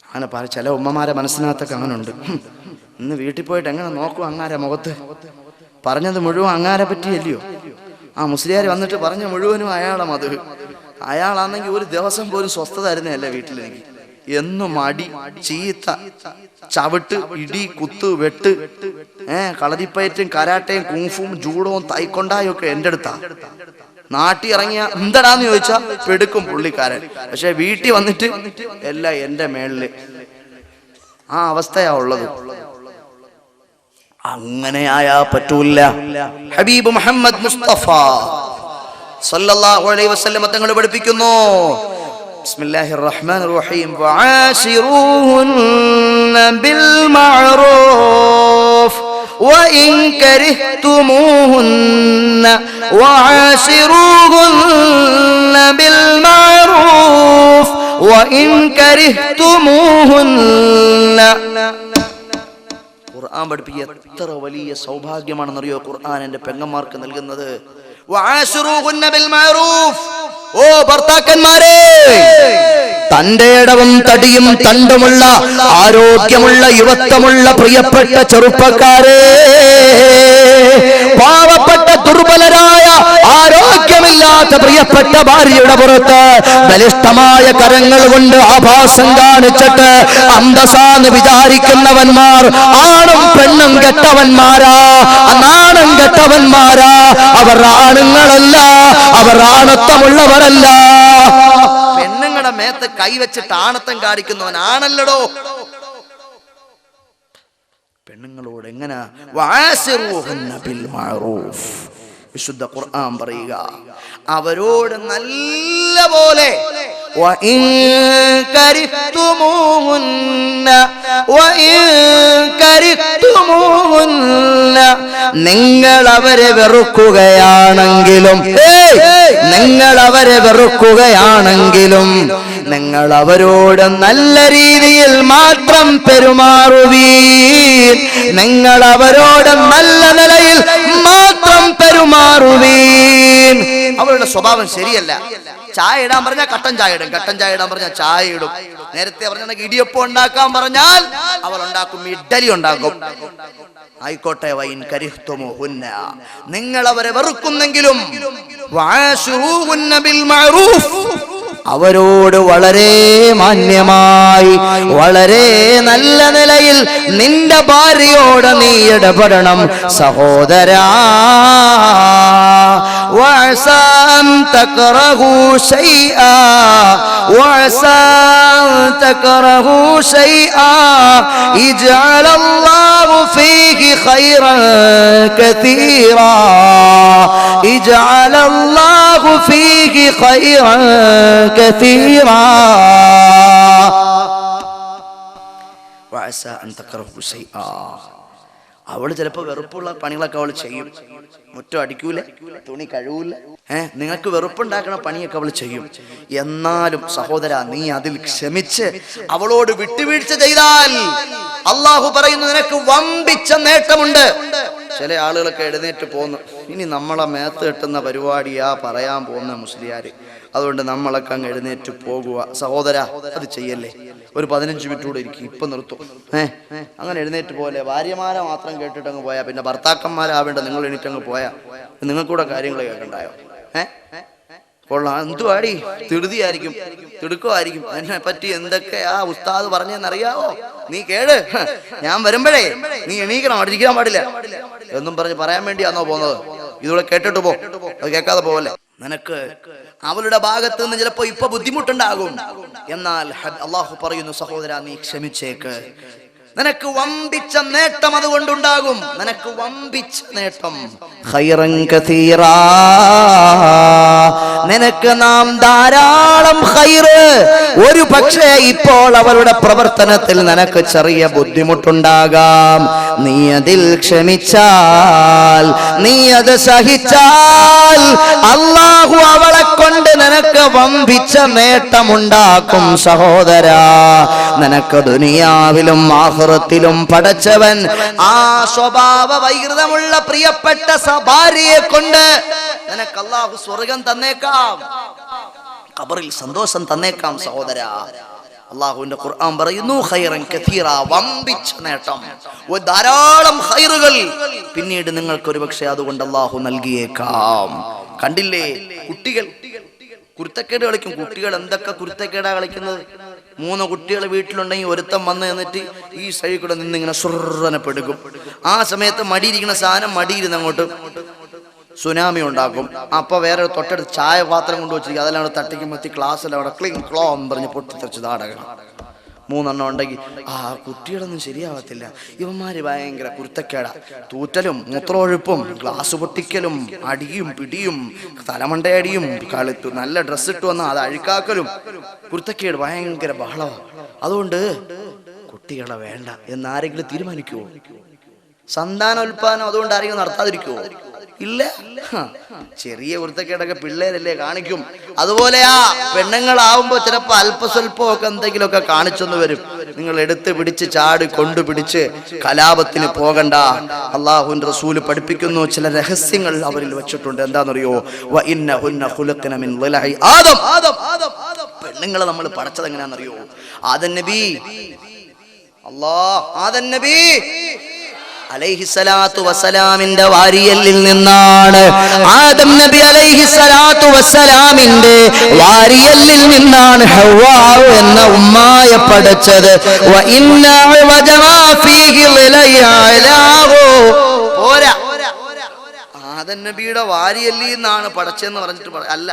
അങ്ങനെ ചില ഉമ്മമാരെ മനസ്സിനകത്തൊക്കെ അങ്ങനെ ഉണ്ട്. ഇന്ന് വീട്ടിൽ പോയിട്ട് എങ്ങനെ നോക്കും അങ്ങാരെ മുഖത്ത്? പറഞ്ഞത് മുഴുവൻ അങ്ങാരെ പറ്റിയല്ലയോ? ആ മുസ്ലിയാർ വന്നിട്ട് പറഞ്ഞ മുഴുവനും അയാളെ മത്. അയാളാണെങ്കിൽ ഒരു ദിവസം പോലും സ്വസ്ഥത തരുന്നതല്ല വീട്ടിലെനിക്ക്. എന്നും അടി, ചീത്ത, ചവിട്ട്, ഇടി, കുത്ത്, വെട്ട്, കളരിപ്പയറ്റും കരാട്ടയും കുങ്ഫും ജൂഡവും തൈക്കൊണ്ടായും ഒക്കെ എൻ്റെ അടുത്താ. നാട്ടിൽ ഇറങ്ങിയ എന്താടാന്ന് ചോദിച്ചാ പെടുക്കും പുള്ളിക്കാരൻ. പക്ഷെ വീട്ടിൽ വന്നിട്ട് എല്ലാം എൻ്റെ മേളില്. ആ അവസ്ഥയാ ഉള്ളത്. അങ്ങനെ ആയാ പറ്റൂല. ഹബീബ് മുഹമ്മദ് മുസ്തഫ സല്ലല്ലാഹു അലൈഹി വസല്ലം തങ്ങൾ പഠിപ്പിക്കുന്നു, ബിസ്മില്ലാഹിർ റഹ്മാനിർ റഹീം, വആശിറൂഹുന്ന ബിൽ മഅറൂഫ് വഇൻ കരിഹ്തുമൂഹുന്ന വആശിറൂഹുന്ന ബിൽ മഅറൂഫ് വഇൻ കരിഹ്തുമൂഹുന്ന. ഖുർആൻ പഠിപ്പിക്കുക എത്ര വലിയ സൗഭാഗ്യമാണെന്നറിയോ ഖുർആൻ എൻ്റെ പെങ്ങന്മാർക്ക് നൽകുന്നത്. വആശിറൂഹുന്ന ബിൽ മഅറൂഫ്. ഓ ഭർത്താക്കന്മാരെ, തന്റെ ഇടവും തടിയും തണ്ടുമുള്ള ആരോഗ്യമുള്ള യുവത്വമുള്ള പ്രിയപ്പെട്ട ചെറുപ്പക്കാരെ, പാവപ്പെട്ട ദുർബലരായ ആരോഗ്യമില്ലാത്ത പ്രിയപ്പെട്ട ഭാര്യയുടെ പുറത്ത് ബലിഷ്ഠമായ കരങ്ങൾ കൊണ്ട് ആഭാസം കാണിച്ചിട്ട് അന്തസാന്ന് വിചാരിക്കുന്നവന്മാർ ആണും പെണ്ണും കെട്ടവന്മാരാ, നാണം കെട്ടവന്മാരാ. അവർ ആണുങ്ങളല്ല, അവർ ആണത്വമുള്ളവരല്ല. പെണ്ണുങ്ങളുടെ മേത്ത് കൈവച്ചിട്ട് ആണത്തം കാണിക്കുന്നവനാണല്ലടോ. പെണ്ണുങ്ങളോട് എങ്ങനെ? വആശിറൂഹുന്ന ബിൽ മഅറൂഫ്. വിശുദ്ധ ഖുർആൻ പറയുക, അവരോട് നല്ല പോലെ വഇൻ കരിഹ്തുമൂഹുന്ന വഇൻ കരിഹ്തുമൂഹുന്ന. നിങ്ങൾ അവരെ വെറുക്കുകയാണെങ്കിലും, നിങ്ങൾ അവരെ വെറുക്കുകയാണെങ്കിലും നിങ്ങൾ അവരോട് നല്ല രീതിയിൽ മാത്രം പെരുമാറുവീൻ. നിങ്ങൾ അവരോട് നല്ല നിലയിൽ മാത്രം പെരുമാറുവീൻ. അവരുടെ സ്വഭാവം ശരിയല്ല. ചായ ഇടാൻ പറഞ്ഞാൽ കട്ടൻ ചായ ഇടും, കട്ടൻ ചായ ഇടാൻ പറഞ്ഞാൽ ചായ ഇടും. നേരത്തെ പറഞ്ഞ ഇടിയപ്പം ഉണ്ടാക്കാൻ പറഞ്ഞാൽ അവർ ഉണ്ടാക്കും, ഇഡ്ഡലി ഉണ്ടാക്കും. ആയിക്കോട്ടെ, വൈൻ കരിഹ്തുമൂഹുന്ന, നിങ്ങൾ അവരെ വെറുക്കുന്നെങ്കിലും വആശിറൂഹുന്ന ബിൽ മഅറൂഫ്, അവരോട് വളരെ മാന്യമായി വളരെ നല്ല നിലയിൽ നിന്റെ ഭാര്യയോട് നീ ഇടപെടണം സഹോദരാ. വഅസാ അൻ തക്റഹു ശൈആ വഅസാ അൻ തക്റഹു ശൈആ ഇജഅലല്ലാഹു ഫീഹി ഖൈറൻ കതീറാ ഇജഅലല്ലാഹു ഫീഹി ഖൈറൻ കതീറാ. വഅസാ അൻ തക്റഹു ശൈആ. അവള് ചിലപ്പോൾ വെറുപ്പുള്ള പണികളൊക്കെ അവൾ ചെയ്യും. മുറ്റം അടിക്കൂല, തുണി കഴുകൂല, നിങ്ങൾക്ക് വെറുപ്പുണ്ടാക്കണ പണിയൊക്കെ അവൾ ചെയ്യും. എന്നാലും സഹോദര, നീ അതിൽ ക്ഷമിച്ച് അവളോട് വിട്ടുവീഴ്ച ചെയ്താൽ അള്ളാഹു പറയുന്നു നിനക്ക് വമ്പിച്ച നേട്ടമുണ്ട്. ചില ആളുകളൊക്കെ എഴുന്നേറ്റ് പോന്നു, ഇനി നമ്മളെ മേത്ത് കെട്ടുന്ന പരിപാടിയാ പറയാൻ പോകുന്ന മുസ്ലിയാര്, അതുകൊണ്ട് നമ്മളൊക്കെ അങ്ങ് എഴുന്നേറ്റ് പോകുക. സഹോദര, അത് ചെയ്യല്ലേ. ഒരു 15 മിനിറ്റ് കൂടെ ഇരിക്കും, ഇപ്പൊ നിർത്തും. അങ്ങനെ എഴുന്നേറ്റ് പോലെ ഭാര്യമാരെ മാത്രം കേട്ടിട്ട് അങ്ങ് പോയാ പിന്നെ ഭർത്താക്കന്മാരാവേണ്ട നിങ്ങൾ എണീറ്റങ്ങ് പോയാ നിങ്ങൾക്കൂടെ കാര്യങ്ങൾ കേൾക്കണ്ടായോ? കൊള്ളാം, എന്തുവാടി തിടുതിയായിരിക്കും, തിടുക്കമായിരിക്കും, എന്നെ പറ്റി എന്തൊക്കെയാ ഉസ്താദ് പറഞ്ഞെന്നറിയാവോ, നീ കേട്, ഞാൻ വരുമ്പോഴേ നീ എണീക്കണം, അവിടെ ഇരിക്കാൻ പാടില്ല എന്നും പറഞ്ഞ് പറയാൻ വേണ്ടിയാണോ പോകുന്നത്? ഇതുകൂടെ കേട്ടിട്ട് പോ, അത് കേൾക്കാതെ പോവല്ലേ. നിനക്ക് അവളുടെ ഭാഗത്ത് നിന്ന് ചിലപ്പോ ഇപ്പൊ ബുദ്ധിമുട്ടുണ്ടാകും, എന്നാൽ അള്ളാഹു പറയുന്നു, സഹോദരാ നീ ക്ഷമിച്ചേക്ക്, നിനക്ക് വമ്പിച്ച നേട്ടം അതുകൊണ്ടുണ്ടാകും, നിനക്ക് വമ്പിച്ച നേട്ടം. ഖൈറൻ കസീറാ, നിനക്ക് നാം ധാരാളം ഖൈറ്. ഒരു പക്ഷേ ഇപ്പോൾ അവരുടെ പ്രവർത്തനത്തിൽ നിനക്ക് ചെറിയ ബുദ്ധിമുട്ടുണ്ടാകാം, നീ അതിൽ ക്ഷമിച്ചാൽ, നീ അത് സഹിച്ചാൽ അല്ലാഹു അവളെ കൊണ്ട് നിനക്ക് വമ്പിച്ച നേട്ടമുണ്ടാക്കും. സഹോദരാ, നിനക്ക് ദുനിയാവിലും ആഖിറത്തിലും പടച്ചവൻ ആ സ്വഭാവ വൈകൃതമുള്ള പ്രിയപ്പെട്ട ഭാര്യയെ കൊണ്ട് നിനക്ക് അല്ലാഹു സ്വർഗം തന്നേക്കാം, ഖബറിൽ സന്തോഷം തന്നേക്കാം. സഹോദരാ, അല്ലാഹുവിന്റെ ഖുർആൻ പറയുന്നു, ഖൈറൻ കസീറ, വമ്പിച്ച നേട്ടം, ധാരാളം ഖൈറുകൾ പിന്നീട് നിങ്ങൾക്ക് ഒരുപക്ഷെ അതുകൊണ്ട് അല്ലാഹു നൽകിയേക്കാം. കണ്ടില്ലേ, കുട്ടികൾ കുരുത്തക്കേട് കളിക്കും. കുട്ടികൾ എന്തൊക്കെ കുരുത്തക്കേടാ കളിക്കുന്നത്. 3 കുട്ടികൾ വീട്ടിലുണ്ടെങ്കിൽ ഒരുത്തം വന്ന് എന്നിട്ട് ഈ സൈഡിൽ കൂടെ നിന്ന് ഇങ്ങനെ സുർറനെ പെടുക്കും. ആ സമയത്ത് മടിയിരിക്കുന്ന സാധനം മടിയിരുന്ന് അങ്ങോട്ട് സുനാമി ഉണ്ടാക്കും. അപ്പൊ വേറെ തൊട്ടടുത്ത് ചായ പാത്രം കൊണ്ടുവച്ചിരിക്കും, അതെല്ലാം തട്ടിക്കുമ്പത്തി ക്ലാസ്സിൽ അവിടെ ക്ലിങ് ക്ലോ എന്ന് പറഞ്ഞ് പൊട്ടിത്തെറിച്ച് നാടകം. 3 എണ്ണം ഉണ്ടെങ്കിൽ ആ കുട്ടികളൊന്നും ശരിയാവത്തില്ല, ഇവന്മാര് ഭയങ്കര കുരുത്തക്കേടാ, തൂറ്റലും മൂത്രമൊഴുപ്പും ഗ്ലാസ് പൊട്ടിക്കലും അടിയും പിടിയും തലമണ്ടയടിയും കളിത്തു നല്ല ഡ്രസ്സ് ഇട്ട് വന്നാൽ അത് അഴുക്കാക്കലും കുരുത്തക്കേട് ഭയങ്കര ബഹളമാണ്. അതുകൊണ്ട് കുട്ടികളെ വേണ്ട എന്നാരെങ്കിലും തീരുമാനിക്കുവോ? സന്താനോൽപാദനം അതുകൊണ്ട് ആരെങ്കിലും നടത്താതിരിക്കുവോ? ഇല്ല. ചെറിയ കുരുത്തക്കേടൊക്കെ പിള്ളേരല്ലേ കാണിക്കും. അതുപോലെയാ പെണ്ണുങ്ങളാവുമ്പോ ചിലപ്പോ അല്പസ്വല്പം ഒക്കെ എന്തെങ്കിലുമൊക്കെ കാണിച്ചൊന്നു വരും. നിങ്ങൾ എടുത്ത് പിടിച്ച് ചാടി കൊണ്ടുപിടിച്ച് കലാപത്തിന് പോകണ്ട. അല്ലാഹുവിന്റെ റസൂല് പഠിപ്പിക്കുന്നു, ചില രഹസ്യങ്ങൾ അവരിൽ വെച്ചിട്ടുണ്ട്. എന്താണെന്നറിയോ? പെണ്ണുങ്ങളെ നമ്മൾ പഠിച്ചത് എങ്ങനെയാണെന്നറിയോ? ആദം നബി അലൈഹിസ്സലാത്തു വസ്സലാമിന്റെ വാരിയലിൽ നിന്നാണ്, ആദം നബി അലൈഹിസ്സലാത്തു വസ്സലാമിന്റെ വാരിയലിൽ നിന്നാണ് ഹവ്വാ എന്ന ഉമ്മായ പഠിച്ചത്. വ ഇന്ന വജമാ ഫീഹി ലയഅലാഹു, പോരാ, ആദം നബിയുടെ വാരിയല്ലിൽ നിന്നാണ് പഠിച്ചെന്ന് പറഞ്ഞിട്ട് അല്ല,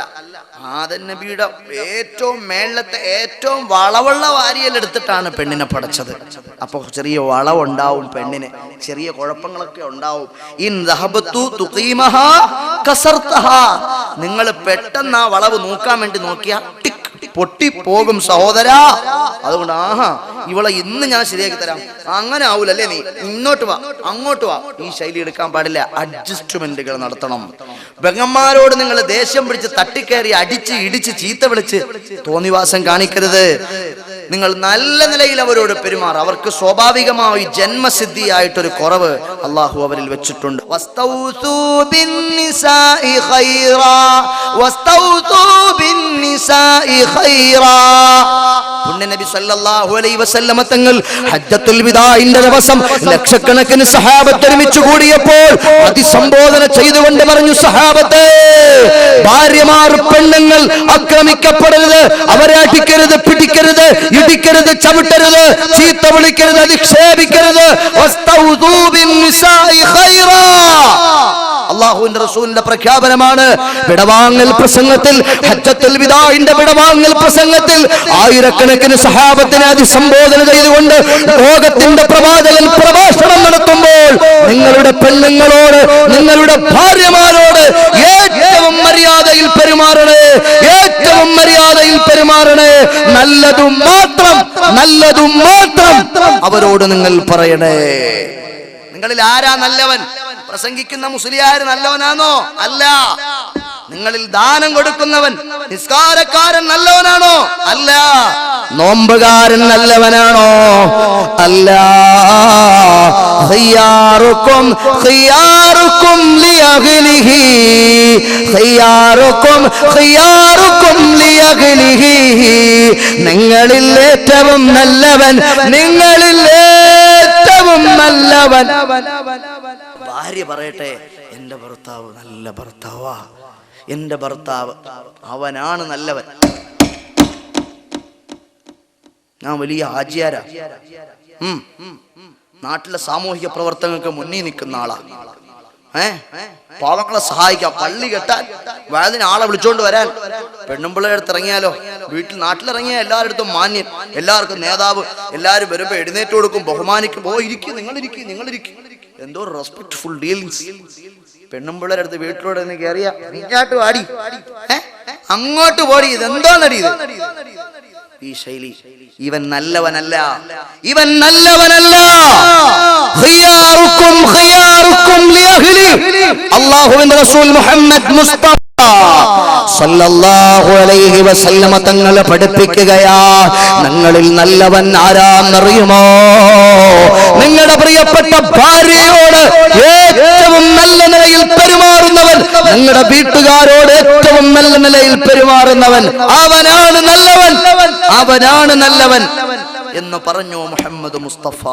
ആദം നബിയുടെ ഏറ്റവും മേളത്തെ ഏറ്റവും വളവുള്ള വാരിയലെടുത്തിട്ടാണ് പെണ്ണിനെ പഠിച്ചത്. അപ്പൊ ചെറിയ വളവുണ്ടാവും, പെണ്ണിന് ചെറിയ കുഴപ്പങ്ങളൊക്കെ ഉണ്ടാവും. ഇൻ ദഹബതു തുഖീമഹാ കസർതഹാ, നിങ്ങൾ പെട്ടെന്ന് ആ വളവ് നോക്കാൻ വേണ്ടി നോക്കിയാ പൊട്ടിപ്പോകും സഹോദരാ. അതുകൊണ്ട് ഇവളെ ഇന്ന് ഞാൻ ശരിയാക്കി തരാം, അങ്ങനെ ആവൂലല്ലേ, നീ ഇങ്ങോട്ട് വാ അങ്ങോട്ട് വാ, ഈ ശൈലി എടുക്കാൻ പാടില്ല. അഡ്ജസ്റ്റ്മെന്റുകൾ നടത്തണം. പെങ്ങന്മാരോട് നിങ്ങൾ ദേഷ്യം പിടിച്ച് തട്ടിക്കയറി അടിച്ച് ഇടിച്ച് ചീത്ത വിളിച്ച് തോന്നിവാസം കാണിക്കരുത്. നിങ്ങൾ നല്ല നിലയിൽ അവരോട് പെരുമാറും. അവർക്ക് സ്വാഭാവികമായി ജന്മസിദ്ധിയായിട്ടൊരു കുറവ് അള്ളാഹു അവരിൽ വെച്ചിട്ടുണ്ട്. പുണ്യനബി സല്ലല്ലാഹു അലൈഹി വസല്ലമ തങ്ങൾ ഹജ്ജത്തുൽ വിദാഇന്റെ ദിവസം ലക്ഷക്കണക്കിന് സഹാബത്ത് ഒരുമിച്ച് കൂടിയപ്പോൾ അതിസംബോധന ചെയ്തുകൊണ്ട് പറഞ്ഞു, സഹാബത്തെ, ഭാര്യമാർ പെണ്ണുങ്ങൾ ആക്രമിക്കപ്പെടരുത്, അവരെ അടിക്കരുത്, പിടിക്കരുത്, ഇടിക്കരുത്, ചവിട്ടരുത്, ചീത്ത വിളിക്കരുത്, അധിക്ഷേപിക്കരുത്. അല്ലാഹുവിന്റെ റസൂലിന്റെ പ്രഖ്യാപനമാണ്. വിടവാങ്ങൽ പ്രസംഗത്തിൽ, ഹജ്ജത്തുൽ വിദാഇന്റെ വിടവാങ്ങൽ പ്രസംഗത്തിൽ ആയിരക്കണക്കിന് സഹാബത്തിനെ അഭിസംബോധന ചെയ്തുകൊണ്ട് ലോകത്തിന്റെ പ്രവാചകൻ പ്രഭാഷണം നടത്തുമ്പോൾ നിങ്ങളുടെ പെണ്ണുങ്ങളോട്, നിങ്ങളുടെ ഭാര്യമാരോട് ഏറ്റവും മര്യാദയിൽ പെരുമാറണേ, ഏറ്റവും മര്യാദയിൽ പെരുമാറണേ, നല്ലതും മാത്രം അവരോട് നിങ്ങൾ പറയണേ. നിങ്ങളിൽ ആരാ നല്ലവൻ? പ്രസംഗിക്കുന്ന മുസ്ലിയാർ നല്ലവനാണോ? അല്ല. നിങ്ങളിൽ ദാനം കൊടുക്കുന്നവൻ, നിസ്കാരക്കാരൻ നല്ലവനാണോ? അല്ല. നോമ്പുകാരൻ നല്ലവനാണോ? അല്ല. ഖിയാറുക്കും ഖിയാറുക്കും ലിഅഹ്ലിഹി, ഖിയാറുക്കും ഖിയാറുക്കും ലിഅഹ്ലിഹി, നിങ്ങളിൽ ഏറ്റവും നല്ലവൻ, നിങ്ങളിൽ ഏറ്റവും നല്ലവൻ. ഭാര്യ പറയട്ടെ, എന്റെ ഭർത്താവ് നല്ല ഭർത്താവാ, എൻ്റെ ഭർത്താവ് അവനാണ് നല്ലവൻ. ഞാൻ വലിയ ഹാജിയാരാ, നാട്ടിലെ സാമൂഹിക പ്രവർത്തനങ്ങൾക്ക് മുന്നിൽ നിൽക്കുന്ന ആളാ. പാവങ്ങളെ സഹായിക്കാം, പള്ളി കെട്ടാൻ, വയതിന് ആളെ വിളിച്ചോണ്ട് വരാൻ. പെണ്ണുമ്പിള്ളയുടെ അടുത്ത് ഇറങ്ങിയാലോ, നാട്ടിലിറങ്ങിയാൽ എല്ലാവരുടെ മാന്യൻ, എല്ലാവർക്കും നേതാവ്, എല്ലാവരും വരുമ്പോ എഴുന്നേറ്റ് കൊടുക്കും, ബഹുമാനിക്കും. ഓ ഇരിക്കും, നിങ്ങളിരിക്കും. എന്തോ റെസ്പെക്ട്ഫുൾ ഡീലിങ്സ്. പെണ്ണുമ്പിള്ളയുടെ അടുത്ത് വീട്ടിലൂടെ കയറിയ ഇങ്ങോട്ട് വാടി, അങ്ങോട്ട് പോടി, ഇതെന്താണടി ഇത്? ഈ ശൈലി. ഇവൻ നല്ലവനല്ല. അല്ലാഹുവിന്റെ റസൂൽ മുഹമ്മദ് മുസ്തഫ സല്ലല്ലാഹു അലൈഹി വസല്ലമ തങ്ങളെ പഠിപ്പിക്കുകയാ, നിങ്ങളിൽ നല്ലവൻ ആരാന്നറിയുമോ? നിങ്ങളുടെ പ്രിയപ്പെട്ട ഭാര്യയോട് ഏറ്റവും നല്ല നിലയിൽ പെരുമാറുന്നവൻ, നിങ്ങളുടെ വീട്ടുകാരോട് ഏറ്റവും നല്ല നിലയിൽ പെരുമാറുന്നവൻ, അവനാണ് നല്ലവൻ എന്ന് പറഞ്ഞു മുഹമ്മദ് മുസ്തഫ.